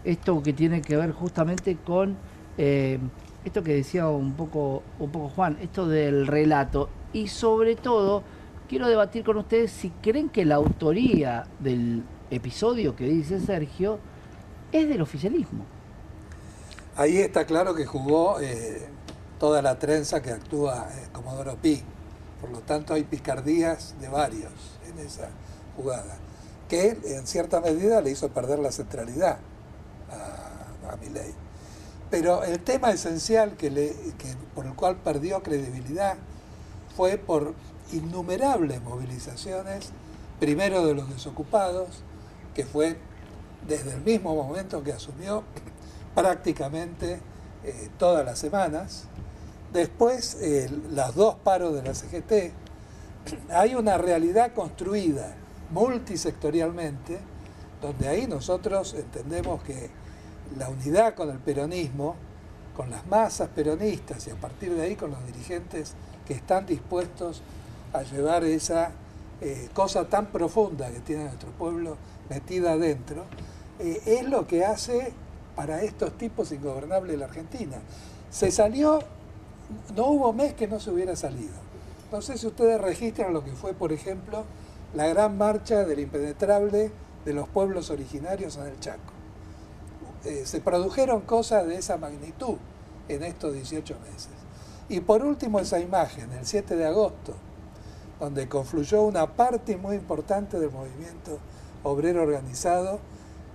esto que tiene que ver justamente con esto que decía un poco Juan, esto del relato, y sobre todo quiero debatir con ustedes si creen que la autoría del episodio que dice Sergio es del oficialismo. Ahí está claro que jugó toda la trenza que actúa Comodoro Pi. Por lo tanto, hay picardías de varios en esa jugada, que en cierta medida le hizo perder la centralidad a Milei. Pero el tema esencial por el cual perdió credibilidad fue por innumerables movilizaciones, primero de los desocupados, que fue desde el mismo momento que asumió prácticamente todas las semanas. Después, los dos paros de la CGT. Hay una realidad construida multisectorialmente, donde ahí nosotros entendemos que la unidad con el peronismo, con las masas peronistas y a partir de ahí con los dirigentes que están dispuestos a llevar esa cosa tan profunda que tiene nuestro pueblo metida adentro, es lo que hace para estos tipos ingobernables la Argentina. Se salió, no hubo mes que no se hubiera salido. No sé si ustedes registran lo que fue, por ejemplo, la gran marcha del impenetrable de los pueblos originarios en el Chaco. Se produjeron cosas de esa magnitud en estos 18 meses. Y por último esa imagen, el 7 de agosto, donde confluyó una parte muy importante del movimiento obrero organizado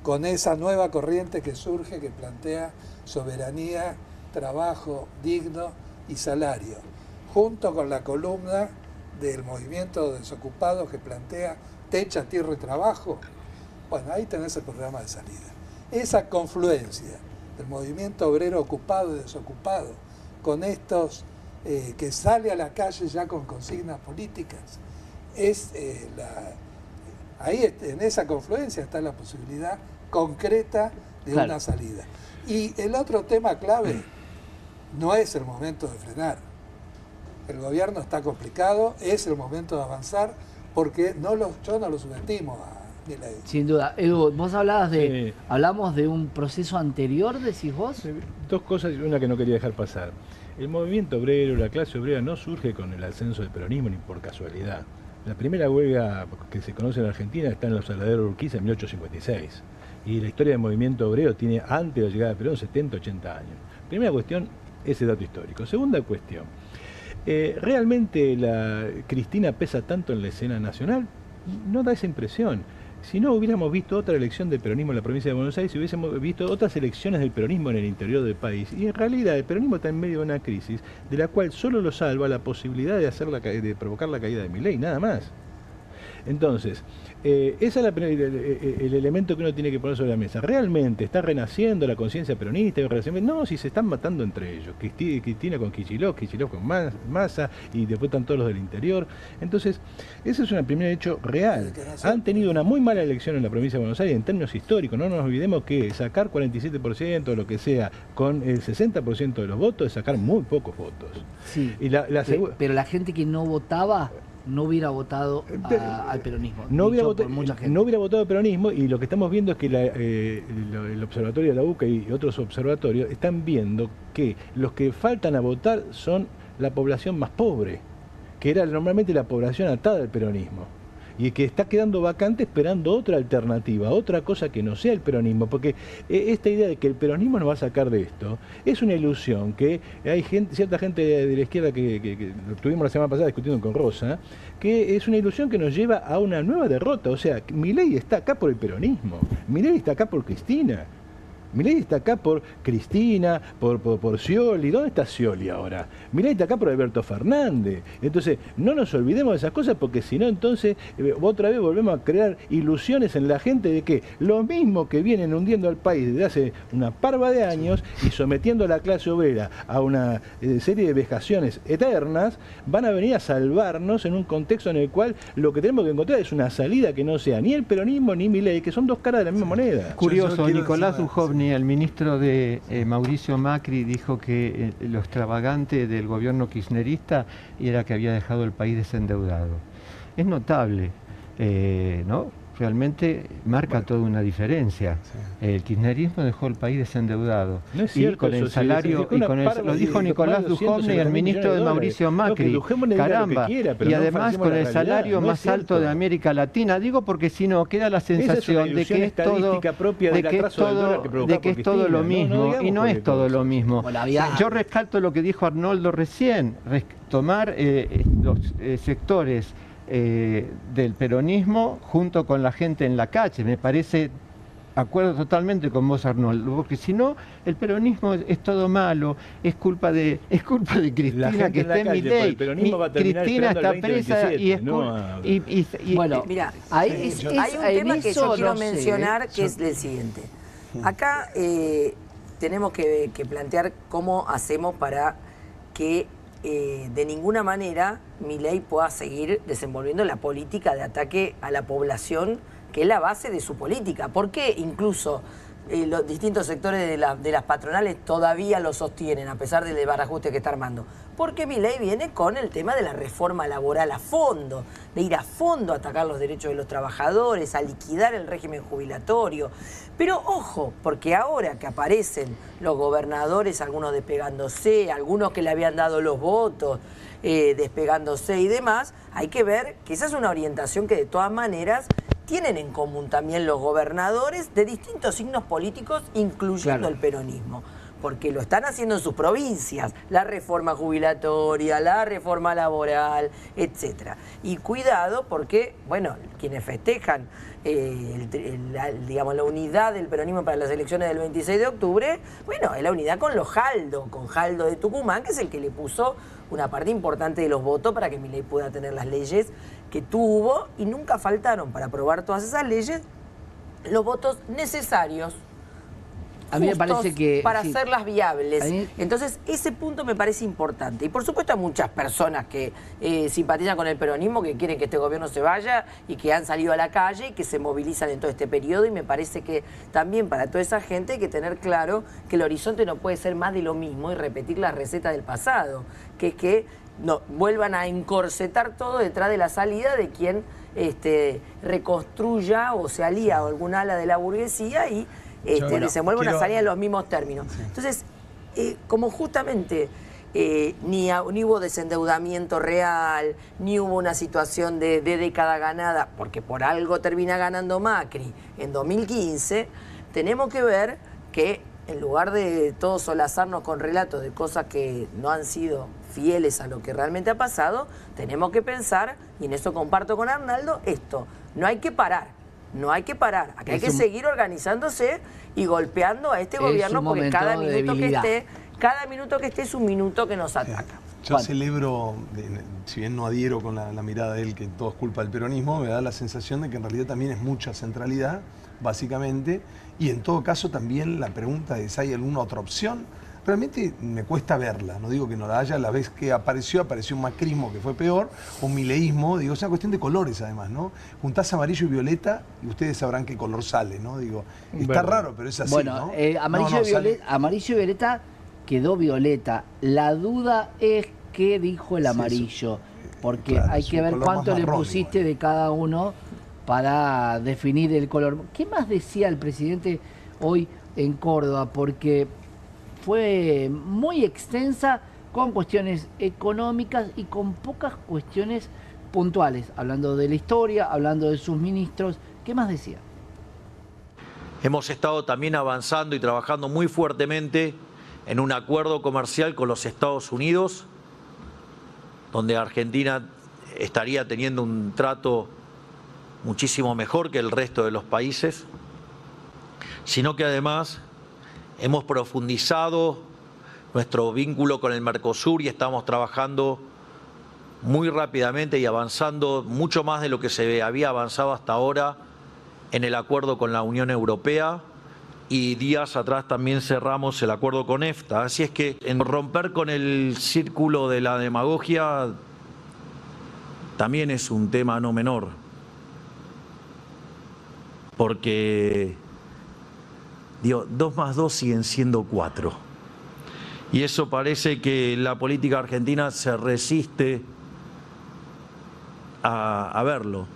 con esa nueva corriente que surge, que plantea soberanía, trabajo digno y salario, junto con la columna del movimiento de desocupados que plantea techa, tierra y trabajo. Bueno, ahí tenés el programa de salida. Esa confluencia del movimiento obrero ocupado y desocupado con estos que sale a la calle ya con consignas políticas, ahí en esa confluencia está la posibilidad concreta de Claro. una salida. Y el otro tema clave no es el momento de frenar. El gobierno está complicado, es el momento de avanzar, porque yo no lo subestimo a Milei. Sin duda. Edu, vos hablamos de un proceso anterior, decís vos. Dos cosas y una que no quería dejar pasar. El movimiento obrero, la clase obrera no surge con el ascenso del peronismo ni por casualidad. La primera huelga que se conoce en Argentina está en los Saladeros de Urquiza en 1856. y la historia del movimiento obrero tiene antes de la llegada de Perón 70, 80 años. Primera cuestión, ese dato histórico. Segunda cuestión, ¿realmente Cristina pesa tanto en la escena nacional? No da esa impresión. Si no hubiéramos visto otra elección del peronismo en la provincia de Buenos Aires, si hubiésemos visto otras elecciones del peronismo en el interior del país. Y en realidad el peronismo está en medio de una crisis de la cual solo lo salva la posibilidad de provocar la caída de Milei, nada más. Entonces, ese es el elemento que uno tiene que poner sobre la mesa. ¿Realmente está renaciendo la conciencia peronista? No, si se están matando entre ellos. Cristina con Kicillof, Kicillof con Massa, y después están todos los del interior. Entonces, ese es un primer hecho real. Han tenido una muy mala elección en la provincia de Buenos Aires en términos históricos. No nos olvidemos que sacar 47% o lo que sea con el 60% de los votos es sacar muy pocos votos. Sí, y pero la gente que no votaba no hubiera votado al peronismo. No hubiera votado al peronismo, y lo que estamos viendo es que el observatorio de la UCA y otros observatorios están viendo que los que faltan a votar son la población más pobre, que era normalmente la población atada al peronismo, y que está quedando vacante esperando otra alternativa, otra cosa que no sea el peronismo, porque esta idea de que el peronismo nos va a sacar de esto es una ilusión que hay cierta gente de la izquierda que lo tuvimos la semana pasada discutiendo con Rosa, que es una ilusión que nos lleva a una nueva derrota. O sea, Milei está acá por el peronismo, Milei está acá por Cristina. Milei está acá por Cristina, por Scioli. ¿Dónde está Scioli ahora? Milei está acá por Alberto Fernández. Entonces, no nos olvidemos de esas cosas, porque si no, entonces, otra vez volvemos a crear ilusiones en la gente de que lo mismo que vienen hundiendo al país desde hace una parva de años y sometiendo a la clase obrera a una serie de vejaciones eternas, van a venir a salvarnos en un contexto en el cual lo que tenemos que encontrar es una salida que no sea ni el peronismo ni Milei, que son dos caras de la misma moneda. Curioso, Nicolás Duhovne, el ministro de Mauricio Macri, dijo que lo extravagante del gobierno kirchnerista era que había dejado el país desendeudado. Es notable, ¿no? Realmente marca toda una diferencia. Sí. El kirchnerismo dejó el país desendeudado. No es cierto, y con el salario, lo dijo Nicolás Duhovne, el ministro de Mauricio Macri. Caramba, y además con el salario más alto de América Latina. Digo porque si no, queda la sensación de que es todo lo mismo, y no es todo lo mismo. Yo rescato lo que dijo Arnoldo recién, tomar los sectores del peronismo junto con la gente en la calle. Me parece, acuerdo totalmente con vos, Arnoldo, porque si no, el peronismo es todo malo, es culpa de Cristina, que está en Milei. Cristina está presa y es bueno, mira, hay un tema que yo quiero mencionar, que es el siguiente. Acá tenemos que plantear cómo hacemos para que de ninguna manera Milei pueda seguir desenvolviendo la política de ataque a la población, que es la base de su política. ¿Por qué incluso los distintos sectores de las patronales todavía lo sostienen, a pesar del desbarajuste que está armando? Porque Milei viene con el tema de la reforma laboral a fondo, de ir a fondo a atacar los derechos de los trabajadores, a liquidar el régimen jubilatorio. Pero ojo, porque ahora que aparecen los gobernadores, algunos despegándose, algunos que le habían dado los votos, despegándose y demás, hay que ver que esa es una orientación que de todas maneras tienen en común también los gobernadores de distintos signos políticos, incluyendo el peronismo, porque lo están haciendo en sus provincias, la reforma jubilatoria, la reforma laboral, etcétera. Y cuidado porque, bueno, quienes festejan digamos, la unidad del peronismo para las elecciones del 26 de octubre, bueno, es la unidad con con Jaldo de Tucumán, que es el que le puso una parte importante de los votos para que Milei pueda tener las leyes que tuvo, y nunca faltaron para aprobar todas esas leyes los votos necesarios, a mí me parece que para hacerlas viables. Entonces, ese punto me parece importante. Y por supuesto hay muchas personas que simpatizan con el peronismo, que quieren que este gobierno se vaya y que han salido a la calle y que se movilizan en todo este periodo, y me parece que también para toda esa gente hay que tener claro que el horizonte no puede ser más de lo mismo y repetir la receta del pasado, que es que no vuelvan a encorsetar todo detrás de la salida de quien reconstruya o se alía a alguna ala de la burguesía y desenvuelve una salida en los mismos términos. Sí. Entonces, como justamente ni hubo desendeudamiento real, ni hubo una situación de década ganada, porque por algo termina ganando Macri en 2015, tenemos que ver que en lugar de todos solazarnos con relatos de cosas que no han sido fieles a lo que realmente ha pasado, tenemos que pensar, y en eso comparto con Arnaldo, esto, no hay que parar. No hay que parar, acá hay que seguir organizándose y golpeando a este gobierno porque cada minuto que esté es un minuto que nos ataca. Yo celebro, si bien no adhiero con la mirada de él que todo es culpa del peronismo, me da la sensación de que en realidad también es mucha centralidad, básicamente, y en todo caso también la pregunta de si hay alguna otra opción, realmente me cuesta verla, no digo que no la haya, la vez que apareció un macrismo que fue peor, un mileísmo, digo, es una cuestión de colores además, ¿no? Juntás amarillo y violeta y ustedes sabrán qué color sale, ¿no? Digo, está raro, pero es así, bueno, ¿no? Amarillo y violeta quedó violeta. La duda es qué dijo el amarillo, porque claro, hay que ver cuánto le pusiste de cada uno para definir el color. ¿Qué más decía el presidente hoy en Córdoba? Porque fue muy extensa con cuestiones económicas y con pocas cuestiones puntuales, hablando de la historia, hablando de sus ministros. ¿Qué más decía? Hemos estado también avanzando y trabajando muy fuertemente en un acuerdo comercial con los Estados Unidos, donde Argentina estaría teniendo un trato muchísimo mejor que el resto de los países, sino que además hemos profundizado nuestro vínculo con el Mercosur y estamos trabajando muy rápidamente y avanzando mucho más de lo que se había avanzado hasta ahora en el acuerdo con la Unión Europea, y días atrás también cerramos el acuerdo con EFTA. Así es que en romper con el círculo de la demagogia también es un tema no menor, porque 2 más 2 siguen siendo 4. Y eso parece que la política argentina se resiste a verlo.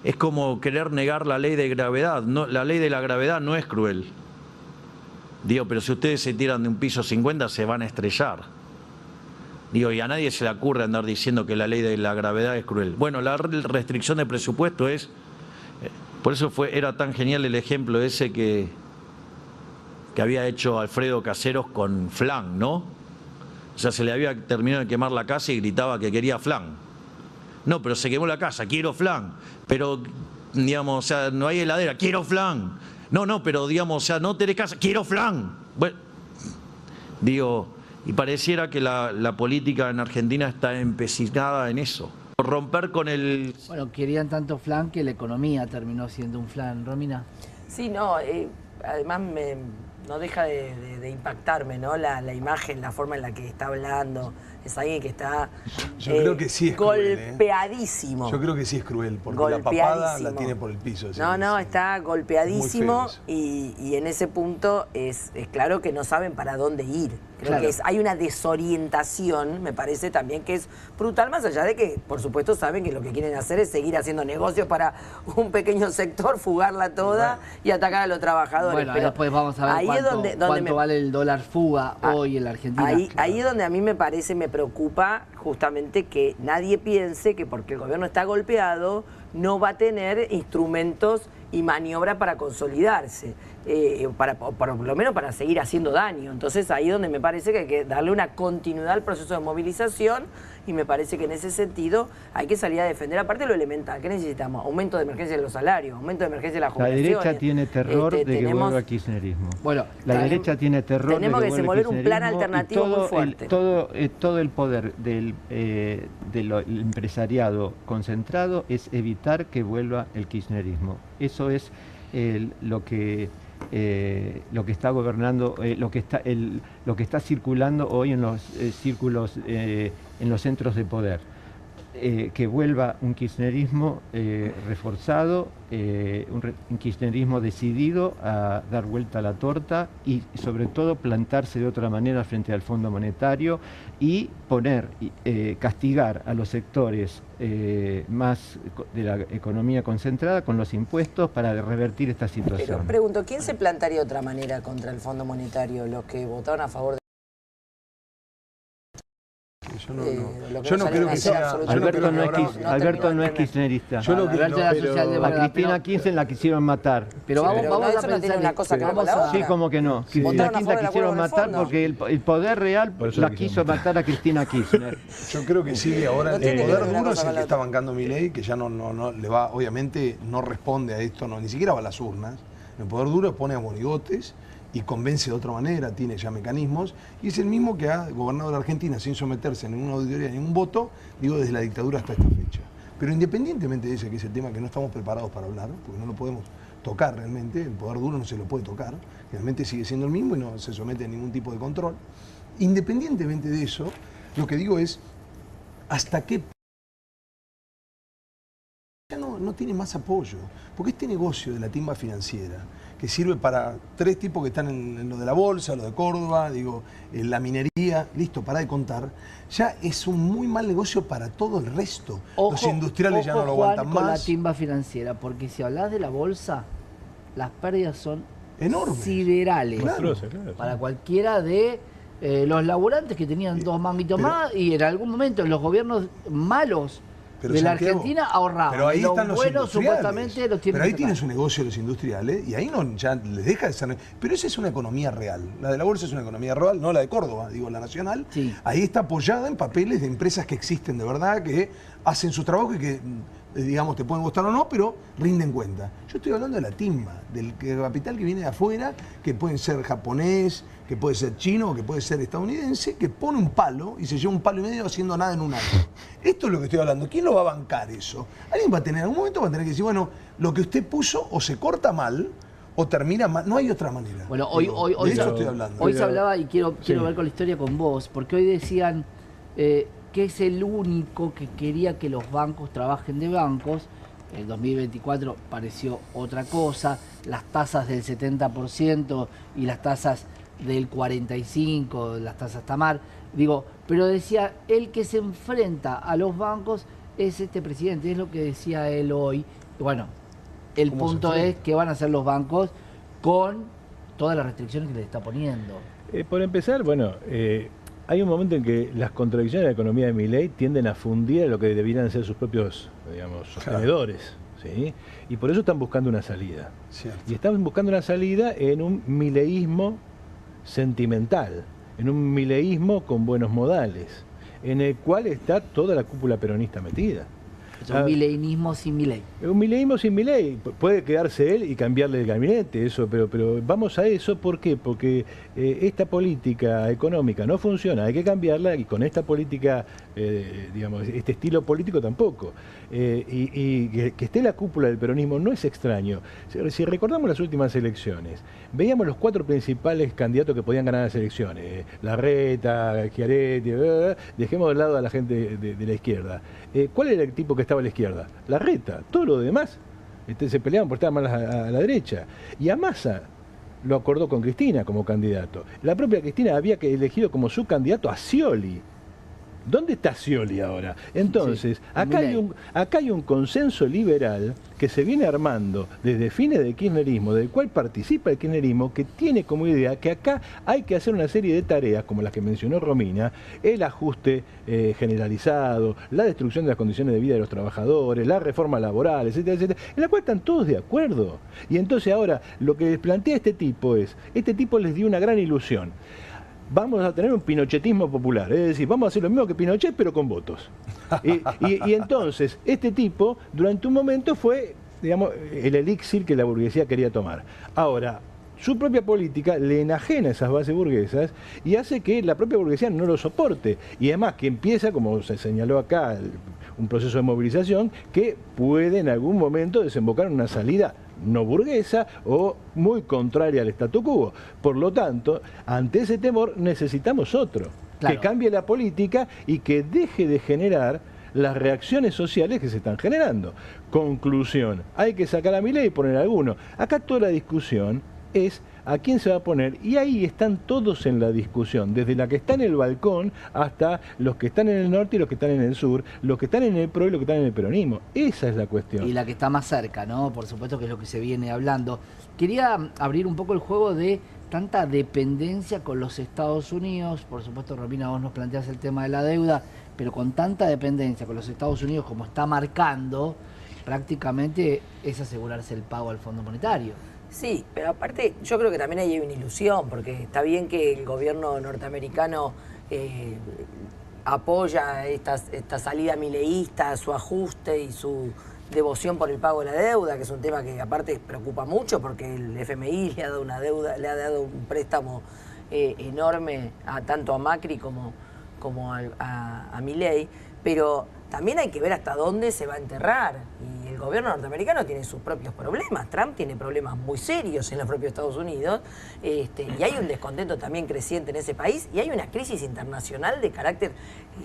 Es como querer negar la ley de gravedad. No, la ley de la gravedad no es cruel. Digo, pero si ustedes se tiran de un piso 50 se van a estrellar. Digo, y a nadie se le ocurre andar diciendo que la ley de la gravedad es cruel. Bueno, la restricción de presupuesto es... Por eso era tan genial el ejemplo ese que había hecho Alfredo Caseros con flan, ¿no? O sea, se le había terminado de quemar la casa y gritaba que quería flan. No, pero se quemó la casa, quiero flan. Pero, digamos, o sea, no hay heladera, quiero flan. No, pero, digamos, o sea, no tenés casa, quiero flan. Bueno, digo, y pareciera que la política en Argentina está empecinada en eso. Romper con el... Bueno, querían tanto flan que la economía terminó siendo un flan. Romina. Sí, no, además no deja de impactarme, ¿no? La imagen, la forma en la que está hablando. Es alguien que está yo creo que sí es golpeadísimo. Cruel, Yo creo que sí es cruel, porque la papada la tiene por el piso. No, está golpeadísimo y en ese punto es claro que no saben para dónde ir. Creo que hay una desorientación, me parece también que es brutal, más allá de que, por supuesto, saben que lo que quieren hacer es seguir haciendo negocios para un pequeño sector, fugarla toda y atacar a los trabajadores. Bueno, pero después vamos a ver cuánto vale el dólar fuga hoy en la Argentina. Ahí es donde a mí me preocupa justamente que nadie piense que porque el gobierno está golpeado no va a tener instrumentos y maniobra para consolidarse, por lo menos para seguir haciendo daño. Entonces ahí es donde me parece que hay que darle una continuidad al proceso de movilización y me parece que en ese sentido hay que salir a defender, aparte de lo elemental. ¿Qué necesitamos? Aumento de emergencia de los salarios, aumento de emergencia de las jubilaciones. La derecha tiene terror de que vuelva el kirchnerismo. Bueno, la derecha tiene terror tenemos de que desenvolver un plan alternativo muy fuerte. Todo el poder del empresariado concentrado es evitar que vuelva el kirchnerismo. Eso es lo que está gobernando, lo que está circulando hoy en los círculos, en los centros de poder. Que vuelva un kirchnerismo reforzado, un kirchnerismo decidido a dar vuelta a la torta y sobre todo plantarse de otra manera frente al Fondo Monetario y castigar a los sectores más de la economía concentrada con los impuestos para revertir esta situación. Pero pregunto, ¿quién se plantaría de otra manera contra el Fondo Monetario? ¿Los que votaron a favor de Yo no, lo yo no salieron creo a que hacer sea... absolutamente yo no creo Alberto que no es, ahora- Alberto no es entender. kirchnerista. Yo lo que Alberto no, era pero- A socialdemócrata, Cristina Kirchner la quisieron matar. Pero Sí, vamos, pero vamos eso a no tiene pensar una cosa que ver vamos con la a- otra. Sí, como que no. Cristina Votaron a Kirchner favor la del quisieron acuerdo matar con el porque el poder real Por eso la la quiso quisieron matar a Cristina Kirchner. Yo creo que Silvia ahora No el tiene que poder ver una duro es cosa el con que la está otra. bancando Milei, que ya no le va, obviamente no responde a esto, ni siquiera va a las urnas. El poder duro pone a monigotes y convence de otra manera, tiene ya mecanismos, y es el mismo que ha gobernado la Argentina sin someterse a ninguna auditoría ni ningún voto, digo, desde la dictadura hasta esta fecha. Pero independientemente de ese, que es el tema que no estamos preparados para hablar, porque no lo podemos tocar realmente, el poder duro no se lo puede tocar, realmente sigue siendo el mismo y no se somete a ningún tipo de control. Independientemente de eso, lo que digo es, ¿hasta qué ya no tiene más apoyo? Porque este negocio de la timba financiera, que sirve para 3 tipos que están en lo de la bolsa, lo de Córdoba, digo, en la minería, listo, para de contar, ya es un muy mal negocio para todo el resto. Los industriales ya no lo Juan, aguantan con la más. timba financiera, porque si hablas de la bolsa, las pérdidas son Enormes. siderales. Monstruosa, claro. Para cualquiera de los laburantes que tenían 2 manguitos más, y en algún momento los gobiernos malos Pero de la Santiago, Argentina ahorraban. Pero ahí Los están los buenos industriales. supuestamente los tienen Pero ahí que tienen sacar. su negocio los industriales y ahí no, ya les deja de ser... Pero esa es una economía real. La de la bolsa es una economía real, no la de Córdoba, digo, la nacional. Sí. Ahí está apoyada en papeles de empresas que existen de verdad, que hacen su trabajo y que, digamos, te pueden gustar o no, pero rinden cuenta. Yo estoy hablando de la timba, del capital que viene de afuera, que pueden ser japonés, que puede ser chino, que puede ser estadounidense, que pone un palo y se lleva 1,5 palo haciendo nada en un año. Esto es lo que estoy hablando. ¿Quién lo va a bancar eso? Alguien va a tener, en algún momento va a tener que decir, bueno, lo que usted puso o se corta mal o termina mal. No hay otra manera. Bueno, hoy de eso se- estoy hablando. Hoy se hablaba, y quiero Sí. ver con la historia con vos, porque hoy decían que es el único que quería que los bancos trabajen de bancos. El 2024 pareció otra cosa, las tasas del 70% y las tasas del 45%, las tasas Tamar, digo, pero decía, el que se enfrenta a los bancos es este presidente, es lo que decía él hoy. Bueno, el ¿Cómo se punto es enfrenta? que van a hacer los bancos con todas las restricciones que le está poniendo. Por empezar, bueno, hay un momento en que las contradicciones de la economía de Milei tienden a fundir a lo que deberían ser sus propios, digamos, sostenedores, ¿sí? Y por eso están buscando una salida. Cierto. Y están buscando una salida en un mileísmo sentimental, en un mileísmo con buenos modales, en el cual está toda la cúpula peronista metida. Es un milenismo sin Milei. Un mileísmo sin Milei, puede quedarse él y cambiarle el gabinete, eso, pero vamos a eso, ¿por qué? Porque esta política económica no funciona, hay que cambiarla, y con esta política, digamos, este estilo político tampoco. Y que esté la cúpula del peronismo no es extraño. Si recordamos las últimas elecciones, veíamos los 4 principales candidatos que podían ganar las elecciones, Larreta, Schiaretti, dejemos de lado a la gente de la izquierda. ¿Cuál era el tipo que estaba a la izquierda? Larreta. Todo lo demás se peleaban por estar más a la derecha. Y a Massa lo acordó con Cristina como candidato. La propia Cristina había elegido como su candidato a Scioli. ¿Dónde está Scioli ahora? Entonces, Sí, acá hay un consenso liberal que se viene armando desde fines del kirchnerismo, del cual participa el kirchnerismo, que tiene como idea que acá hay que hacer una serie de tareas, como las que mencionó Romina, el ajuste generalizado, la destrucción de las condiciones de vida de los trabajadores, la reforma laboral, etcétera, etcétera, en la cual están todos de acuerdo. Y entonces ahora, lo que les plantea este tipo les dio una gran ilusión. Vamos a tener un pinochetismo popular, es decir, vamos a hacer lo mismo que Pinochet, pero con votos. Y entonces, este tipo, durante un momento fue, digamos, el elixir que la burguesía quería tomar. Ahora, su propia política le enajena esas bases burguesas y hace que la propia burguesía no lo soporte. Y además que empieza, como se señaló acá, un proceso de movilización que puede en algún momento desembocar en una salida no burguesa o muy contraria al statu quo. Por lo tanto, ante ese temor necesitamos otro, Claro. que cambie la política y que deje de generar las reacciones sociales que se están generando. Conclusión, hay que sacar a Milei y poner a alguno. Acá toda la discusión es a quién se va a poner, y ahí están todos en la discusión, desde la que está en el balcón hasta los que están en el norte y los que están en el sur, los que están en el PRO y los que están en el peronismo. Esa es la cuestión. Y la que está más cerca, ¿no? Por supuesto que es lo que se viene hablando. Quería abrir un poco el juego de tanta dependencia con los Estados Unidos. Por supuesto, Romina, vos nos planteás el tema de la deuda, pero con tanta dependencia con los Estados Unidos como está marcando, prácticamente es asegurarse el pago al Fondo Monetario. Sí, pero aparte yo creo que también hay una ilusión, porque está bien que el gobierno norteamericano apoya esta salida mileísta, su ajuste y su devoción por el pago de la deuda, que es un tema que aparte preocupa mucho porque el FMI le ha dado una deuda, le ha dado un préstamo enorme tanto a Macri como a Milei, pero también hay que ver hasta dónde se va a enterrar. Y el gobierno norteamericano tiene sus propios problemas. Trump tiene problemas muy serios en los propios Estados Unidos. Y hay un descontento también creciente en ese país. Y hay una crisis internacional de carácter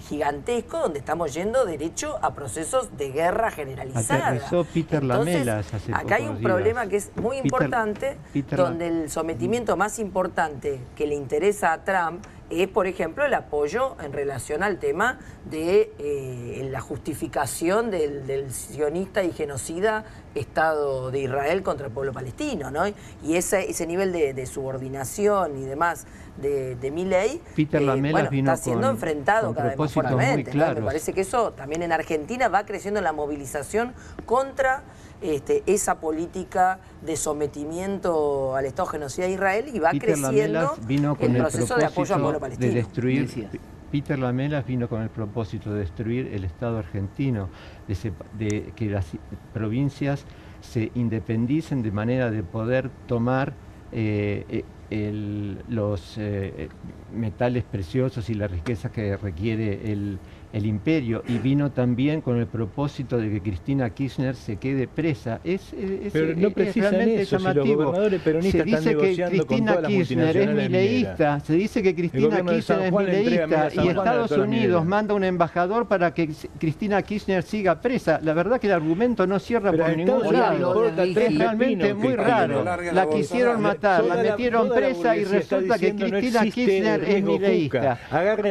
gigantesco donde estamos yendo derecho a procesos de guerra generalizada. Aterrizó Peter Lamelas hace acá hay un pocos problema días. que es muy importante, donde el sometimiento más importante que le interesa a Trump es, por ejemplo, el apoyo en relación al tema de la justificación del sionista y genocida Estado de Israel contra el pueblo palestino, ¿no? Y ese nivel de subordinación y demás de Milei, Peter Lamelas vino está siendo enfrentado cada vez más fuertemente, ¿no? Me parece que eso también en Argentina va creciendo la movilización contra esa política de sometimiento al Estado genocida de Israel, y va Peter creciendo vino con el proceso de apoyo al pueblo palestino. De destruir, Peter Lamelas vino con el propósito de destruir el Estado argentino, de que las provincias se independicen de manera de poder tomar los metales preciosos y la riqueza que requiere el imperio, y vino también con el propósito de que Cristina Kirchner se quede presa. Pero no precisan eso, si los gobernadores peronistas están negociando con todas las multinacionales mineras. Se dice que Cristina Kirchner es mileísta y Estados Unidos manda un embajador para que Cristina Kirchner siga presa. La verdad que el argumento no cierra por ningún lado. Es realmente muy raro. La quisieron matar, la metieron presa y resulta que Cristina Kirchner es mileísta.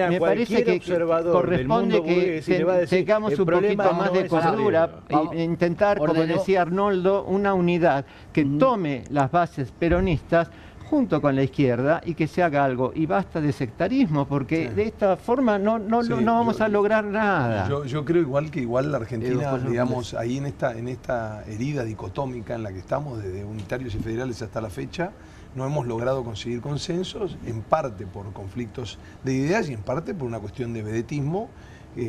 Me parece que corresponde que tengamos un poquito más de cordura e intentar, como decía Arnoldo, una unidad que tome las bases peronistas junto con la izquierda y que se haga algo. Y basta de sectarismo, porque de esta forma no vamos a lograr nada. Yo creo igual la Argentina, digamos, ahí en esta herida dicotómica en la que estamos, desde unitarios y federales hasta la fecha, no hemos logrado conseguir consensos, en parte por conflictos de ideas y en parte por una cuestión de vedetismo,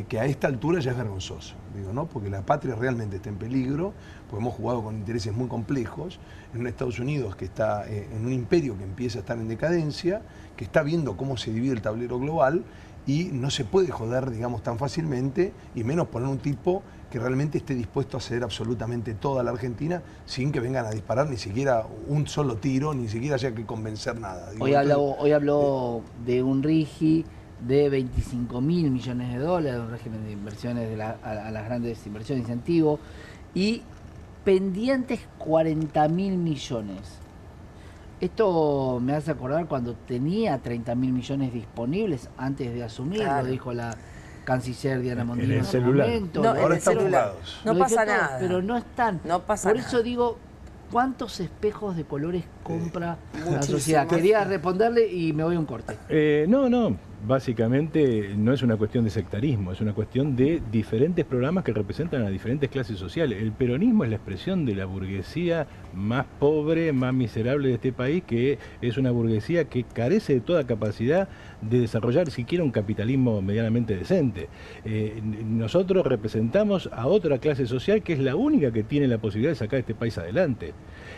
que a esta altura ya es vergonzoso, digo, ¿no? Porque la patria realmente está en peligro, porque hemos jugado con intereses muy complejos, en un Estados Unidos que está en un imperio que empieza a estar en decadencia, que está viendo cómo se divide el tablero global, y no se puede joder, digamos, tan fácilmente, y menos poner un tipo que realmente esté dispuesto a ceder absolutamente toda la Argentina sin que vengan a disparar ni siquiera un solo tiro, ni siquiera haya que convencer nada. Digo, hoy habló de un RIGI de 25.000 millones de dólares, un régimen de inversiones a las grandes inversiones, incentivo, y pendientes 40.000 millones. Esto me hace acordar cuando tenía 30.000 millones disponibles antes de asumir, lo dijo la canciller Diana Mondino en ese momento. No, ahora están fugados. No pasa nada. Pero no están. No pasa Por nada. eso digo, ¿cuántos espejos de colores compra la sociedad? Quería responderle y me voy a un corte. No. Básicamente no es una cuestión de sectarismo, es una cuestión de diferentes programas que representan a diferentes clases sociales. El peronismo es la expresión de la burguesía más pobre, más miserable de este país, que es una burguesía que carece de toda capacidad de desarrollar siquiera un capitalismo medianamente decente. Nosotros representamos a otra clase social que es la única que tiene la posibilidad de sacar este país adelante.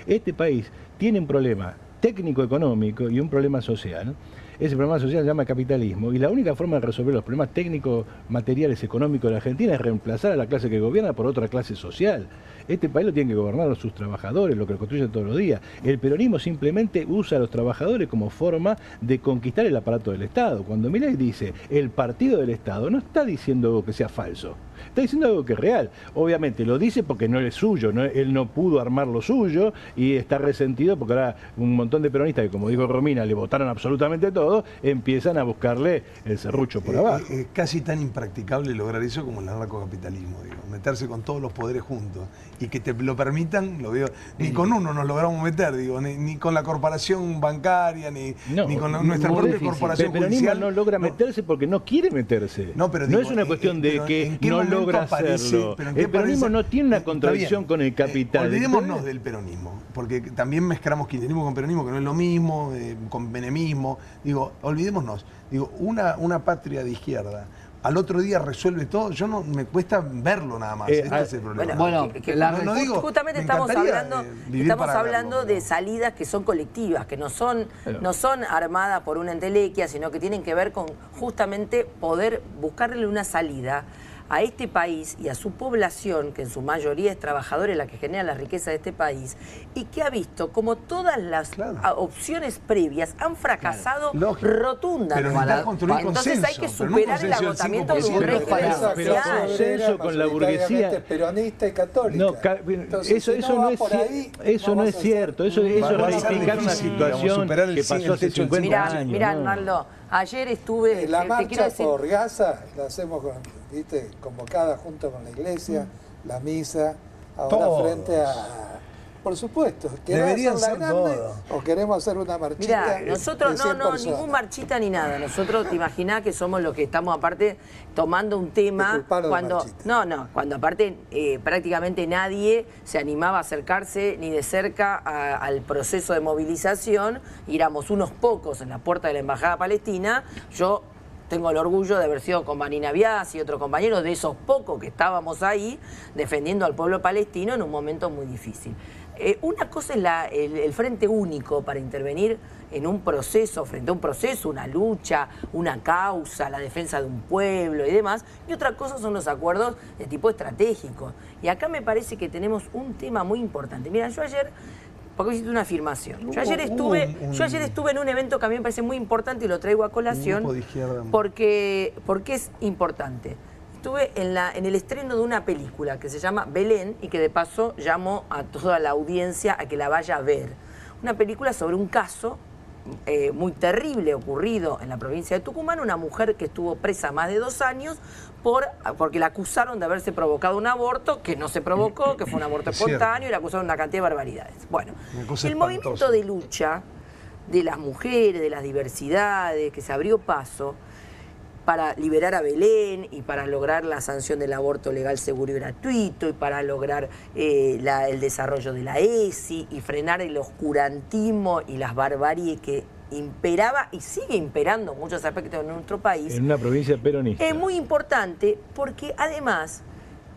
Este país tiene un problema técnico-económico y un problema social. Ese problema social se llama capitalismo, y la única forma de resolver los problemas técnicos, materiales, económicos de la Argentina es reemplazar a la clase que gobierna por otra clase social. Este país lo tienen que gobernar sus trabajadores, lo que lo construyen todos los días. El peronismo simplemente usa a los trabajadores como forma de conquistar el aparato del Estado. Cuando Milei dice el partido del Estado, no está diciendo algo que sea falso, está diciendo algo que es real. Obviamente lo dice porque no es suyo, él no pudo armar lo suyo y está resentido porque ahora un montón montón de peronistas que, como dijo Romina, le votaron absolutamente todo, empiezan a buscarle el serrucho por abajo. Es casi tan impracticable lograr eso como el anarcocapitalismo, digo, meterse con todos los poderes juntos y que te lo permitan, lo veo, ni con uno nos logramos meter, digo, ni con la corporación bancaria, ni con nuestra propia difícil. corporación El peronismo judicial. no logra meterse porque no quiere meterse. No, pero no digo, es una cuestión de que no momento logra aparece, hacerlo. El peronismo no tiene una contradicción con el capital. Olvidémonos del peronismo, porque también mezclamos kirchnerismo con peronismo, que no es lo mismo, con menemismo. Digo, olvidémonos. Digo, una patria de izquierda al otro día resuelve todo, yo no me cuesta verlo nada más. Este es el problema. Bueno, justamente estamos hablando de salidas que son colectivas, que no son armadas por una entelequia, sino que tienen que ver con justamente poder buscarle una salida a este país y a su población, que en su mayoría es trabajadora, la que genera la riqueza de este país, y que ha visto como todas las opciones previas han fracasado rotundamente. Entonces hay que superar el agotamiento de un régimen social. Consenso con la burguesía peronista y católica. Eso no es cierto. Eso es reivindicar una situación que pasó hace 50 años. Mirá, Arnaldo, ayer estuve... La marcha por Gaza la hacemos convocada junto con la iglesia, la misa, ahora frente a... Por supuesto, deberían ser todos. ¿O queremos hacer una marchita? Mirá, nosotros ningún marchita ni nada. Nosotros, te imaginás que somos los que estamos aparte tomando un tema cuando aparte prácticamente nadie se animaba a acercarse ni de cerca al proceso de movilización. Y éramos unos pocos en la puerta de la Embajada Palestina. Yo tengo el orgullo de haber sido con Vanina Bias y otro compañero de esos pocos que estábamos ahí defendiendo al pueblo palestino en un momento muy difícil. Una cosa es el frente único para intervenir en un proceso, frente a un proceso, una lucha, una causa, la defensa de un pueblo y demás, y otra cosa son los acuerdos de tipo estratégico. Y acá me parece que tenemos un tema muy importante. Mira, yo ayer... Porque hiciste una afirmación. Yo ayer estuve en un evento que a mí me parece muy importante y lo traigo a colación porque es importante. Estuve en el estreno de una película que se llama Belén y que de paso llamo a toda la audiencia a que la vaya a ver. Una película sobre un caso muy terrible ocurrido en la provincia de Tucumán, una mujer que estuvo presa más de 2 años porque la acusaron de haberse provocado un aborto que no se provocó, que fue un aborto espontáneo, y la acusaron de una cantidad de barbaridades. Bueno, el movimiento de lucha de las mujeres, de las diversidades, que se abrió paso para liberar a Belén y para lograr la sanción del aborto legal, seguro y gratuito, y para lograr el desarrollo de la ESI y frenar el oscurantismo y las barbaries que imperaba y sigue imperando en muchos aspectos de nuestro país. En una provincia peronista. Es muy importante porque además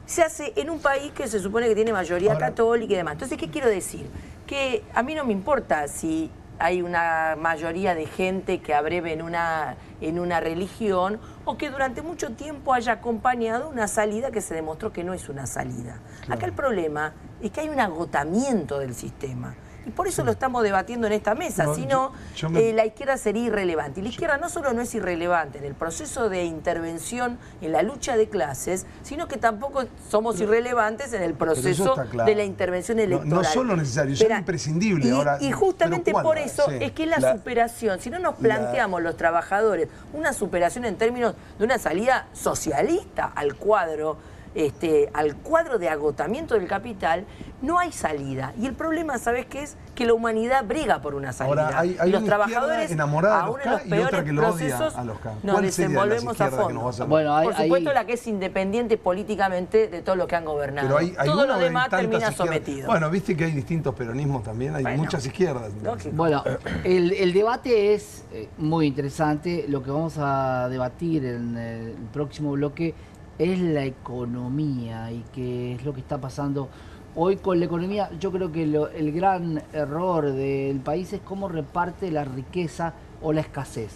se hace en un país que se supone que tiene mayoría católica y demás. Entonces, ¿qué quiero decir? Que a mí no me importa si hay una mayoría de gente que abreve en una religión o que durante mucho tiempo haya acompañado una salida que se demostró que no es una salida. Claro. Acá el problema es que hay un agotamiento del sistema. Y por eso lo estamos debatiendo en esta mesa, la izquierda sería irrelevante. Y la izquierda no solo no es irrelevante en el proceso de intervención en la lucha de clases, sino que tampoco somos irrelevantes en el proceso de la intervención electoral. No solo necesario, es imprescindible. Y justamente por eso es que la superación, si no nos planteamos los trabajadores una superación en términos de una salida socialista al cuadro de agotamiento del capital, no hay salida. Y el problema, ¿sabes qué es? Que la humanidad brega por una salida. Ahora, hay y los trabajadores, enamorada aún de en los peores procesos, nos desenvolvemos a fondo. Por supuesto, la que es independiente políticamente de todo lo que han gobernado. Pero hay todo lo demás termina sometido. Bueno, viste que hay distintos peronismos también, hay muchas izquierdas. Bueno, el debate es muy interesante. Lo que vamos a debatir en el próximo bloque es la economía y qué es lo que está pasando hoy con la economía. Yo creo que el gran error del país es cómo reparte la riqueza o la escasez.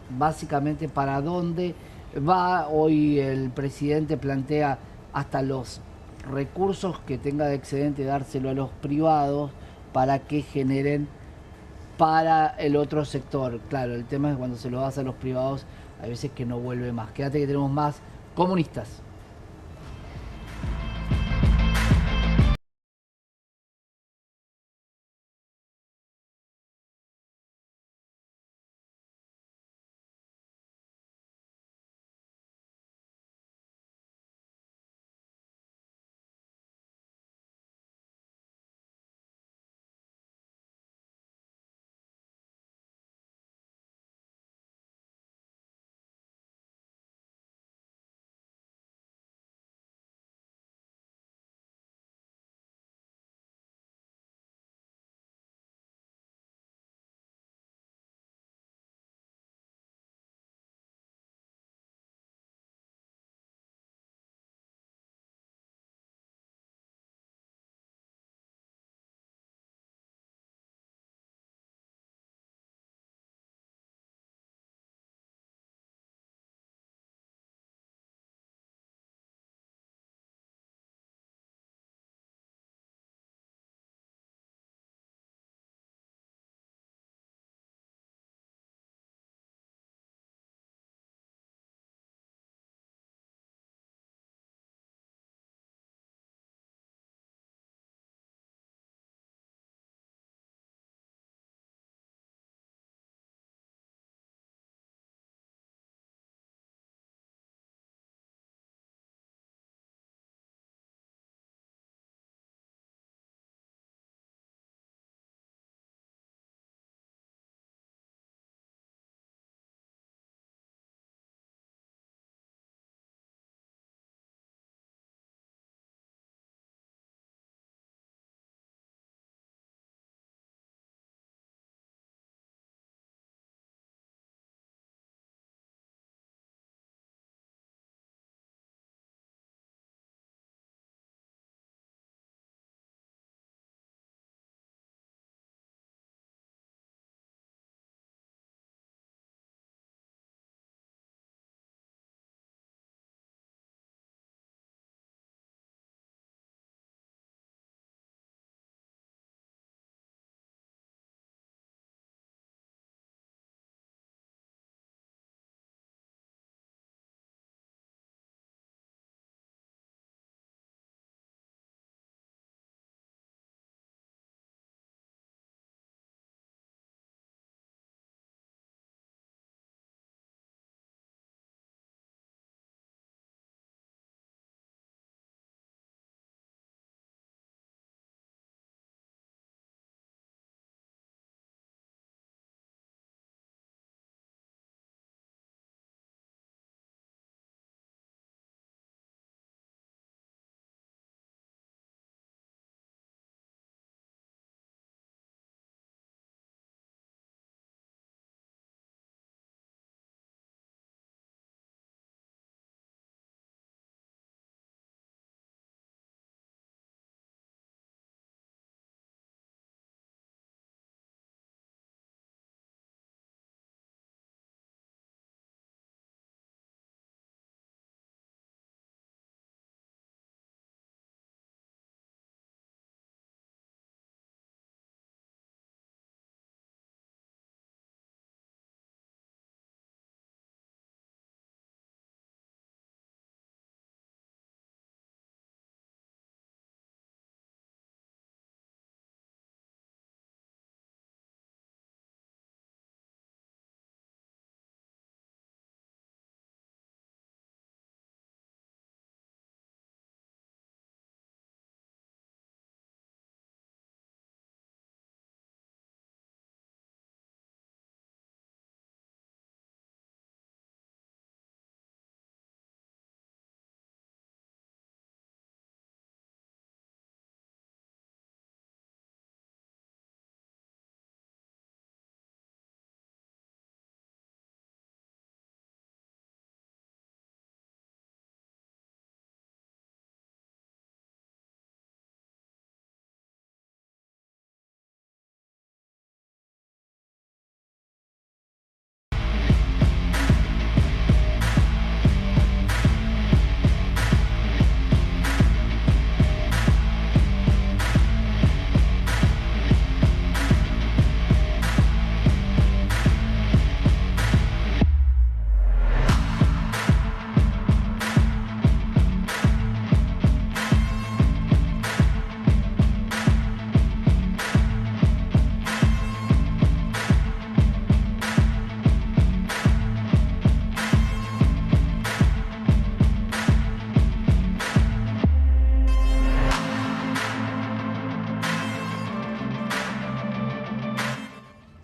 Básicamente, para dónde va. Hoy el presidente plantea hasta los recursos que tenga de excedente dárselo a los privados para que generen para el otro sector. Claro, el tema es cuando se lo das a los privados, hay veces que no vuelve más. Quédate que tenemos más comunistas.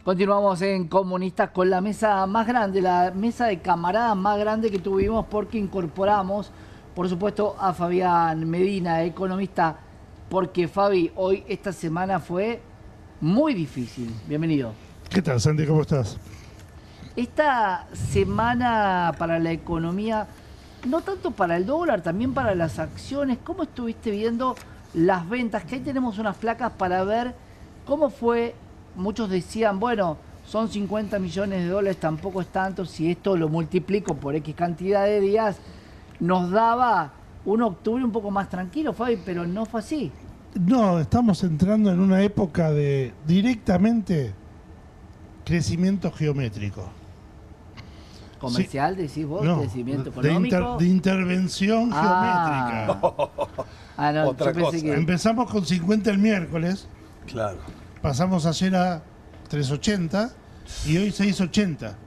Continuamos en Comunistas con la mesa más grande, la mesa de camaradas más grande que tuvimos, porque incorporamos, por supuesto, a Fabián Medina, economista, porque Fabi, hoy, esta semana fue muy difícil. Bienvenido. ¿Qué tal, Santi? ¿Cómo estás? Esta semana para la economía, no tanto para el dólar, también para las acciones, ¿cómo estuviste viendo las ventas? Que ahí tenemos unas placas para ver cómo fue. Muchos decían, bueno, son 50 millones de dólares, tampoco es tanto. Si esto lo multiplico por X cantidad de días, nos daba un octubre un poco más tranquilo, Fabi, pero no fue así. No, estamos entrando en una época de directamente crecimiento geométrico. ¿Comercial, decís vos? No, ¿Crecimiento económico? de intervención geométrica. No, Otra yo pensé cosa. que... Empezamos con 50 el miércoles, Claro. pasamos ayer a 380 y hoy 680.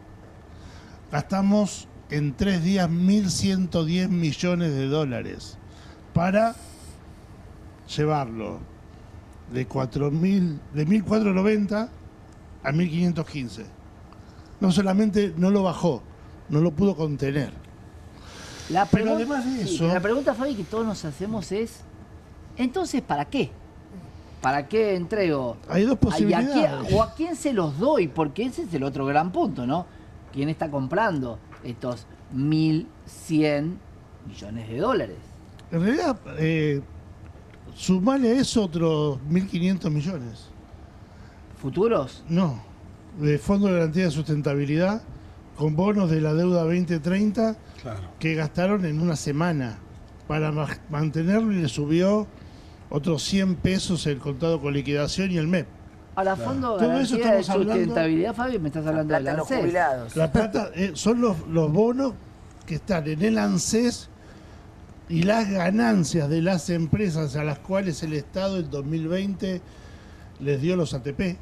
Gastamos en 3 días 1.110 millones de dólares para llevarlo de 1.490 a 1.515. No solamente no lo bajó, no lo pudo contener. Pero además de eso... la pregunta, Fabi, que todos nos hacemos es, entonces, ¿para qué? ¿Para qué entrego? Hay dos posibilidades. ¿O a quién se los doy? Porque ese es el otro gran punto, ¿no? ¿Quién está comprando estos 1.100 millones de dólares? En realidad, sumale a eso otros 1.500 millones. ¿Futuros? No, de Fondo de Garantía de Sustentabilidad, con bonos de la deuda 2030, Claro. que gastaron en una semana para mantenerlo, y le subió otros 100 pesos el contado con liquidación y el MEP. Ahora, Fondo Todo eso Garantía de estamos hablando- Sustentabilidad, Fabi, me estás hablando del Plata a los ANSES. jubilados. La plata son los bonos que están en el ANSES y las ganancias de las empresas a las cuales el Estado en 2020 les dio los ATP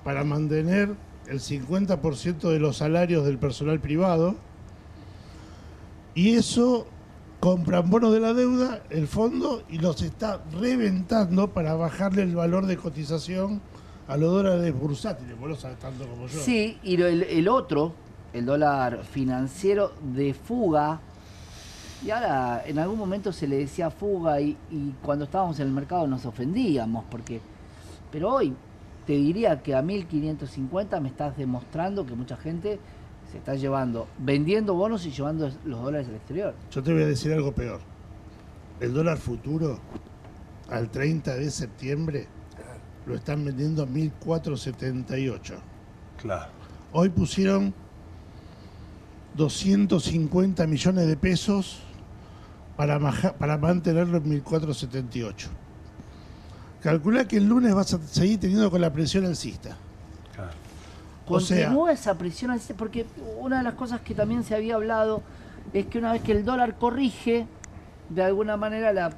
para mantener el 50% de los salarios del personal privado, y eso compran bonos de la deuda, el fondo, y los está reventando para bajarle el valor de cotización a los dólares bursátiles. Vos lo sabés tanto como yo. Sí, y el otro, el dólar financiero de fuga, y ahora en algún momento se le decía fuga y cuando estábamos en el mercado nos ofendíamos, pero hoy te diría que a 1.550 me estás demostrando que mucha gente se está vendiendo bonos y llevando los dólares al exterior. Yo te voy a decir algo peor. El dólar futuro al 30 de septiembre lo están vendiendo a 1.478. Claro. Hoy pusieron 250 millones de pesos para mantenerlo en 1.478. Calcula que el lunes vas a seguir teniendo con la presión alcista. Claro. O sea- Continúa esa presión alcista, porque una de las cosas que también se había hablado es que una vez que el dólar corrige, de alguna manera la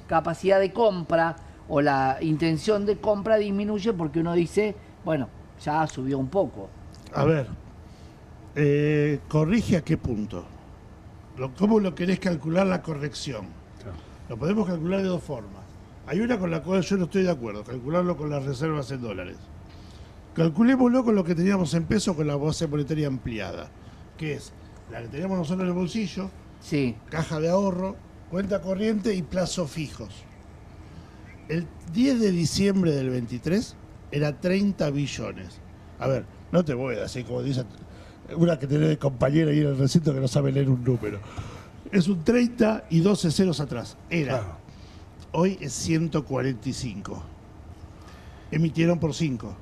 capacidad de compra o la intención de compra disminuye, porque uno dice, bueno, ya subió un poco. A ver, ¿corrige a qué punto? ¿Cómo lo querés calcular la corrección? Claro. Lo podemos calcular de dos formas. Hay una con la cual yo no estoy de acuerdo, calcularlo con las reservas en dólares. Calculémoslo con lo que teníamos en pesos, con la base monetaria ampliada, que es la que teníamos nosotros en el bolsillo, Sí. caja de ahorro, cuenta corriente y plazos fijos. El 10 de diciembre del 23 era 30 billones. A ver, no te voy a decir, como dice una que tenés de compañera ahí en el recinto que no sabe leer un número. Es un 30 y 12 ceros atrás. Era. Claro. Hoy es 145. Emitieron por 5.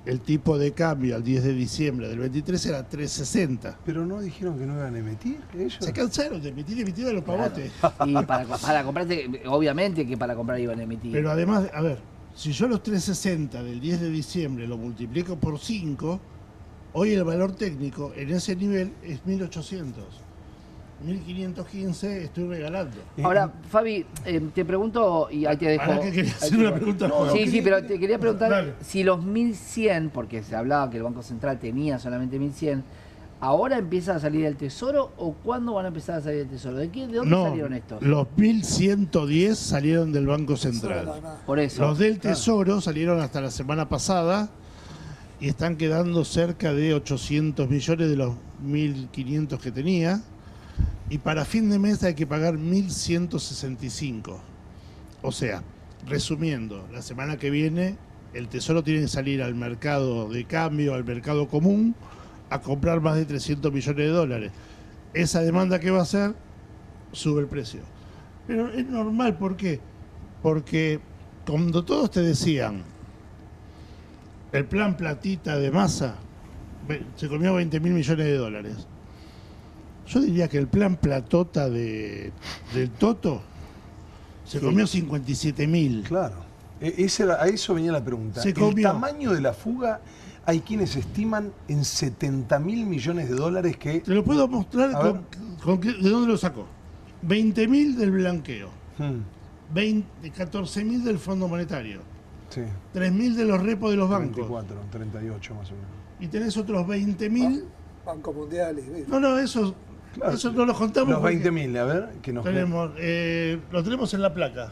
El tipo de cambio al 10 de diciembre del 23 era 360. Pero no dijeron que no iban a emitir ellos. Se cansaron de emitir a los pavotes. Y para comprarte, obviamente que para comprar iban a emitir. Pero además, a ver, si yo los 360 del 10 de diciembre lo multiplico por 5, hoy el valor técnico en ese nivel es 1.800. 1.515 estoy regalando. Ahora, Fabi, te pregunto, y ahí te dejo. ¿Para qué querías hacer una pregunta? Sí, pero te quería preguntar Dale. si los 1.100, porque se hablaba que el Banco Central tenía solamente 1.100, ¿ahora empieza a salir del Tesoro o cuándo van a empezar a salir del Tesoro? ¿De dónde No, salieron estos? los 1.110 salieron del Banco Central. Por eso. Los del Tesoro salieron hasta la semana pasada y están quedando cerca de 800 millones de los 1.500 que tenía, y para fin de mes hay que pagar 1.165. O sea, resumiendo, la semana que viene el Tesoro tiene que salir al mercado de cambio, al mercado común, a comprar más de 300 millones de dólares. Esa demanda que va a hacer, sube el precio. Pero es normal, ¿por qué? Porque cuando todos te decían, el plan platita de Massa se comió 20.000 millones de dólares. Yo diría que el plan platota del Toto se comió 57.000. Claro. A eso venía la pregunta. El tamaño de la fuga, hay quienes estiman en 70.000 millones de dólares que... Te lo puedo mostrar de dónde lo sacó. 20.000 del blanqueo. 14.000 del Fondo Monetario. Sí. 3.000 de los repos de los bancos. 34, 38 más o menos. Y tenés otros 20.000. Banco Mundial y... No, eso no los contamos. Los 20.000, a ver, que nos lo tenemos en la placa.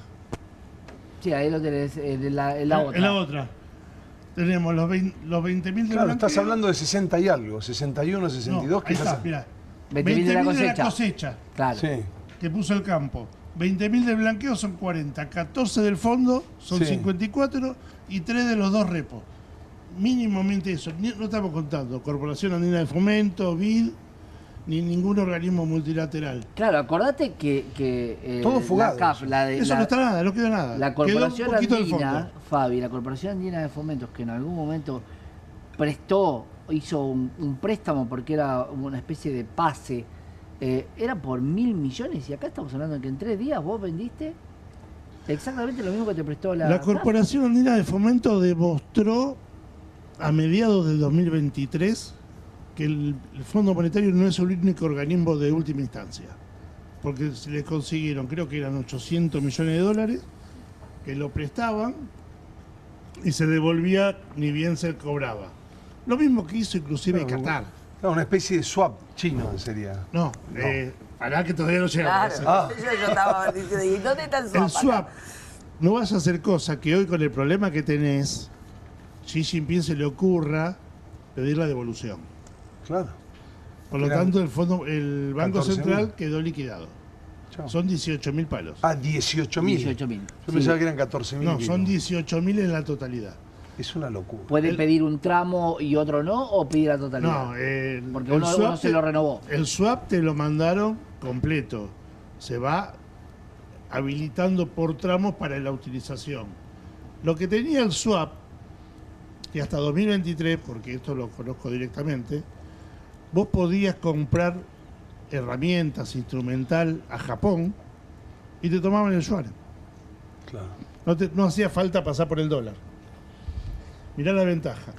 Sí, ahí lo tenés, en la otra. En la otra. Tenemos los 20.000 del Claro, estás hablando de 60 y algo, 61, 62. No, ahí está, mirá. 20.000 de la cosecha. Claro. Sí. Que puso el campo. 20.000 del blanqueo son 40, 14 del fondo son 54 y 3 de los dos repos. Mínimamente eso. No estamos contando Corporación Andina de Fomento, BID, ni ningún organismo multilateral. Claro, acordate que todo fugado. Eso no está nada, no queda nada. La Corporación Andina, Fabi, la Corporación Andina de Fomentos, que en algún momento hizo un préstamo porque era una especie de pase, era por 1.000 millones, y acá estamos hablando de que en 3 días vos vendiste exactamente lo mismo que te prestó la Corporación Andina de Fomento demostró a mediados del 2023 que el Fondo Monetario no es el único organismo de última instancia, porque se le consiguieron, creo que eran 800 millones de dólares, que lo prestaban y se devolvía ni bien se cobraba. Lo mismo que hizo inclusive Qatar. Claro, una especie de swap chino sería. No. Pará que todavía no llegamos. Claro, yo estaba diciendo, ¿y dónde está el swap? El swap, no vas a hacer cosa que hoy con el problema que tenés, Xi Jinping se le ocurra pedir la devolución. Claro. Por lo tanto, el Banco Central quedó liquidado. Chao. Son 18.000 palos. 18.000. Yo pensaba que eran 14.000. No, son 18.000 en la totalidad. Es una locura. ¿Puede pedir un tramo y otro no, o pedir la totalidad? No, porque uno se lo renovó. El swap te lo mandaron completo. Se va habilitando por tramos para la utilización. Lo que tenía el swap, que hasta 2023, porque esto lo conozco directamente, vos podías comprar herramientas, instrumental a Japón y te tomaban el yuan. Claro. No hacía falta pasar por el dólar. Mirá la ventaja.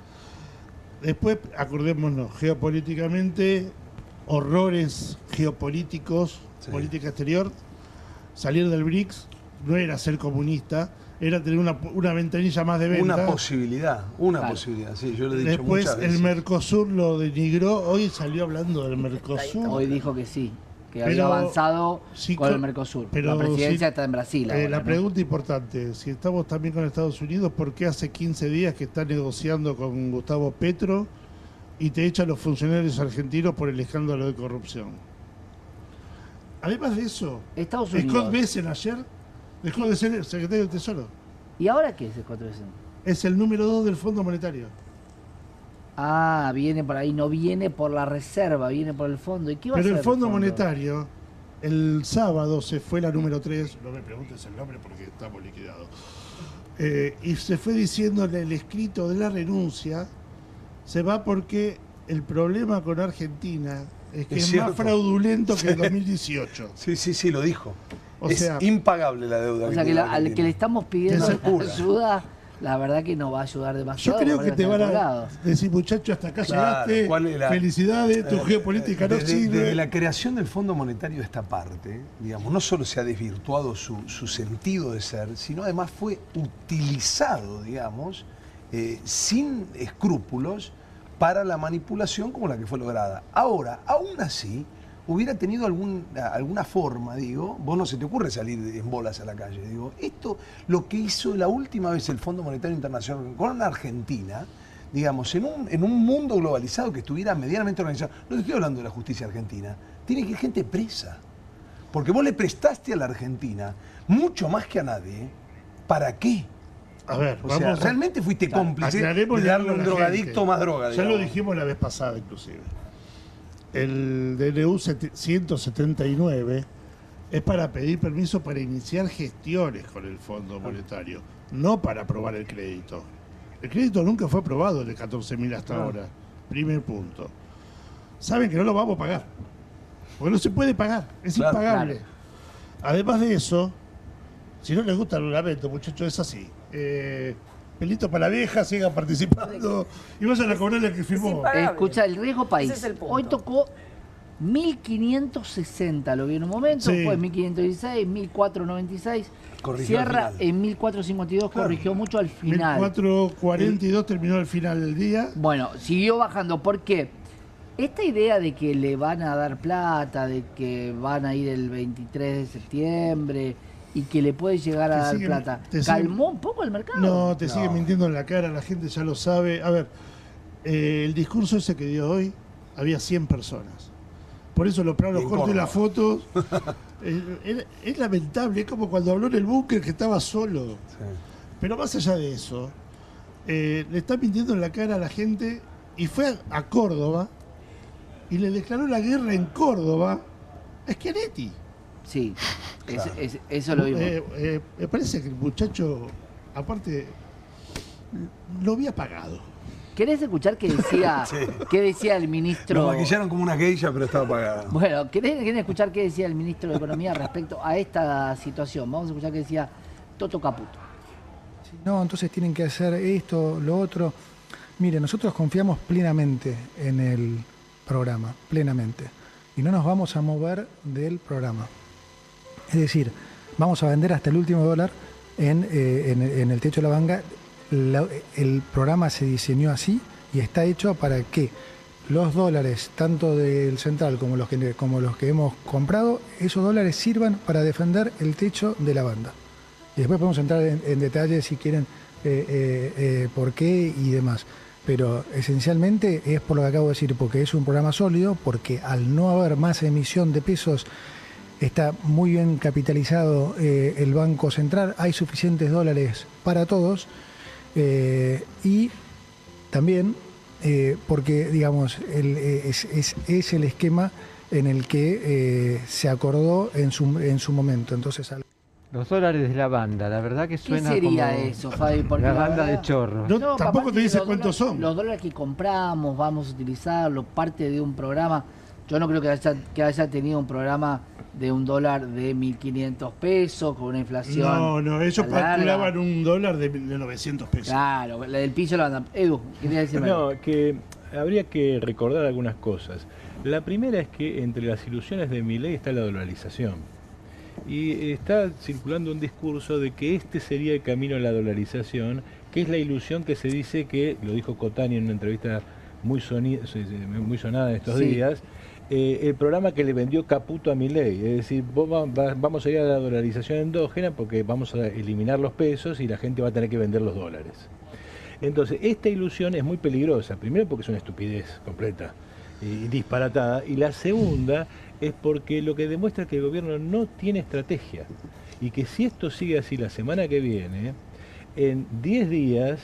Después, acordémonos, geopolíticamente, horrores geopolíticos, política exterior, salir del BRICS no era ser comunista, era tener una ventanilla más de venta. Una posibilidad, posibilidad, sí, yo lo he dicho después muchas veces. El Mercosur lo denigró, hoy salió hablando del Mercosur. Hoy dijo que sí, que había avanzado con el Mercosur. Pero la presidencia está en Brasil ahora, la pregunta importante, si estamos también con Estados Unidos, ¿por qué hace 15 días que está negociando con Gustavo Petro y te echan los funcionarios argentinos por el escándalo de corrupción? Además de eso, Estados Unidos. Scott Bessent ayer dejó de ser el secretario del Tesoro. ¿Y ahora qué es Scott Bessent? Es el número 2 del Fondo Monetario. Ah, viene por ahí, no viene por la reserva, viene por el fondo. ¿Y qué va a hacer el Fondo Monetario, el sábado se fue la número 3, no me preguntes el nombre porque estamos liquidados, y se fue diciendo en el escrito de la renuncia, se va porque el problema con Argentina es que es más fraudulento que el 2018. Sí, lo dijo. O sea, impagable la deuda. O sea, que al que le estamos pidiendo ayuda, la verdad que nos va a ayudar demasiado. Yo creo que te van a decir, muchacho, hasta acá llegaste, felicidades, tu geopolítica no sirve. Desde la creación del Fondo Monetario esta parte, digamos, no solo se ha desvirtuado su sentido de ser, sino además fue utilizado, digamos, sin escrúpulos para la manipulación como la que fue lograda. Ahora, aún así, hubiera tenido alguna forma, digo, vos no se te ocurre salir en bolas a la calle, digo, esto, lo que hizo la última vez el Fondo Monetario Internacional con Argentina, digamos, en un mundo globalizado que estuviera medianamente organizado, no te estoy hablando de la justicia argentina, tiene que ir gente presa. Porque vos le prestaste a la Argentina mucho más que a nadie. ¿Para qué? A ver, O sea, realmente fuiste cómplice de darle a un drogadicto más droga. Ya lo dijimos la vez pasada, inclusive. El DNU 179 es para pedir permiso para iniciar gestiones con el Fondo Monetario, no para aprobar el crédito. El crédito nunca fue aprobado de 14.000 hasta ahora. Primer punto. Saben que no lo vamos a pagar. Porque no se puede pagar. Es impagable. Claro. Además de eso, si no les gusta el lamento, muchachos, es así. Pelito para la vieja, sigan participando y vayan a cobrar el que firmó. Escucha, el riesgo país. Hoy tocó 1.560, lo vi en un momento, después 1.516, 1.496. Cierra en 1.452, corrigió mucho al final. 1.442 terminó al final del día. Bueno, siguió bajando. ¿Por qué? Esta idea de que le van a dar plata, de que van a ir el 23 de septiembre y que le puede llegar a dar plata, ¿calmó un poco el mercado? No, te sigue mintiendo en la cara, la gente ya lo sabe. A ver, el discurso ese que dio hoy, había 100 personas. Por eso los cortes y las fotos. Es lamentable, es como cuando habló en el búnker que estaba solo. Sí. Pero más allá de eso, le está mintiendo en la cara a la gente y fue a Córdoba y le declaró la guerra en Córdoba a Schiaretti. Sí, claro. Eso lo vimos. Me parece que el muchacho, aparte, lo había pagado. ¿Querés escuchar qué decía, qué decía el ministro? Lo maquillaron como una geisha, pero estaba pagada. Bueno, ¿querés escuchar qué decía el ministro de Economía respecto a esta situación? Vamos a escuchar qué decía Toto Caputo. No, entonces tienen que hacer esto, lo otro. Mire, nosotros confiamos plenamente en el programa, plenamente. Y no nos vamos a mover del programa. Es decir, vamos a vender hasta el último dólar en el techo de la banca. El programa se diseñó así y está hecho para que los dólares, tanto del central como los que hemos comprado, esos dólares sirvan para defender el techo de la banda. Y después podemos entrar en detalles si quieren por qué y demás. Pero esencialmente es por lo que acabo de decir, porque es un programa sólido, porque al no haber más emisión de pesos, está muy bien capitalizado el Banco Central, hay suficientes dólares para todos. Y también porque, digamos, es el esquema en el que se acordó en su momento. Entonces, los dólares de la banda, la verdad que suena como... ¿Qué sería eso, Fabi? Porque la banda de chorro. No, tampoco te dice cuántos son. Los dólares que compramos, vamos a utilizarlos, parte de un programa. Yo no creo que haya tenido un programa de un dólar de 1.500 pesos con una inflación. No, ellos calculaban un dólar de 900 pesos. Claro, la del piso la banda. Edu, quería decirme. No, que habría que recordar algunas cosas. La primera es que entre las ilusiones de Milei está la dolarización. Y está circulando un discurso de que este sería el camino a la dolarización, que es la ilusión que se dice que, lo dijo Cotani en una entrevista muy sonada estos días, el programa que le vendió Caputo a Milei, es decir, vamos a ir a la dolarización endógena porque vamos a eliminar los pesos y la gente va a tener que vender los dólares. Entonces, esta ilusión es muy peligrosa, primero porque es una estupidez completa y disparatada, y la segunda es porque lo que demuestra que el gobierno no tiene estrategia y que si esto sigue así la semana que viene, en 10 días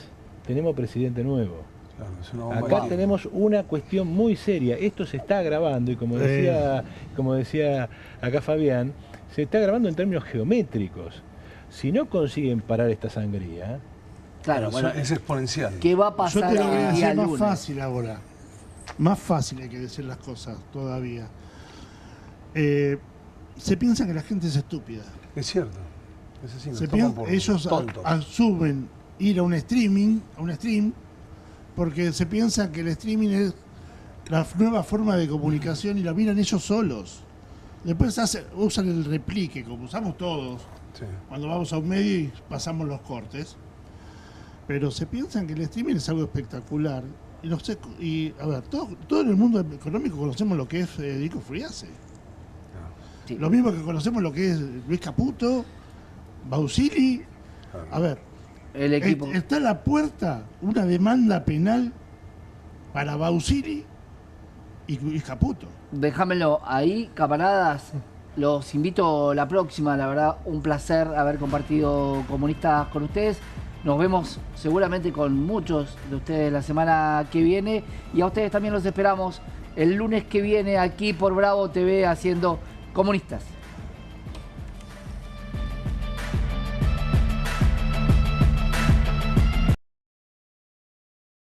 tenemos presidente nuevo. Claro, acá tenemos una cuestión muy seria. Esto se está agravando y como decía acá Fabián, se está agravando en términos geométricos. Si no consiguen parar esta sangría, claro, bueno, es exponencial. ¿Qué va a pasar? Yo te lo voy a decir más fácil ahora. Más fácil hay que decir las cosas todavía. Se piensa que la gente es estúpida. Es cierto. Es así, ellos asumen ir a un stream, porque se piensa que el streaming es la nueva forma de comunicación y la miran ellos solos. Después usan el replique, como usamos todos, cuando vamos a un medio y pasamos los cortes. Pero se piensan que el streaming es algo espectacular. Y a ver, todo en el mundo económico conocemos lo que es Federico Friase. Sí. Lo mismo que conocemos lo que es Luis Caputo, Bausili. A ver, el equipo. Está a la puerta una demanda penal para Bausili y Caputo. Déjamelo ahí, camaradas. Los invito la próxima. La verdad, un placer haber compartido Comunistas con ustedes. Nos vemos seguramente con muchos de ustedes la semana que viene. Y a ustedes también los esperamos el lunes que viene aquí por Bravo TV haciendo Comunistas.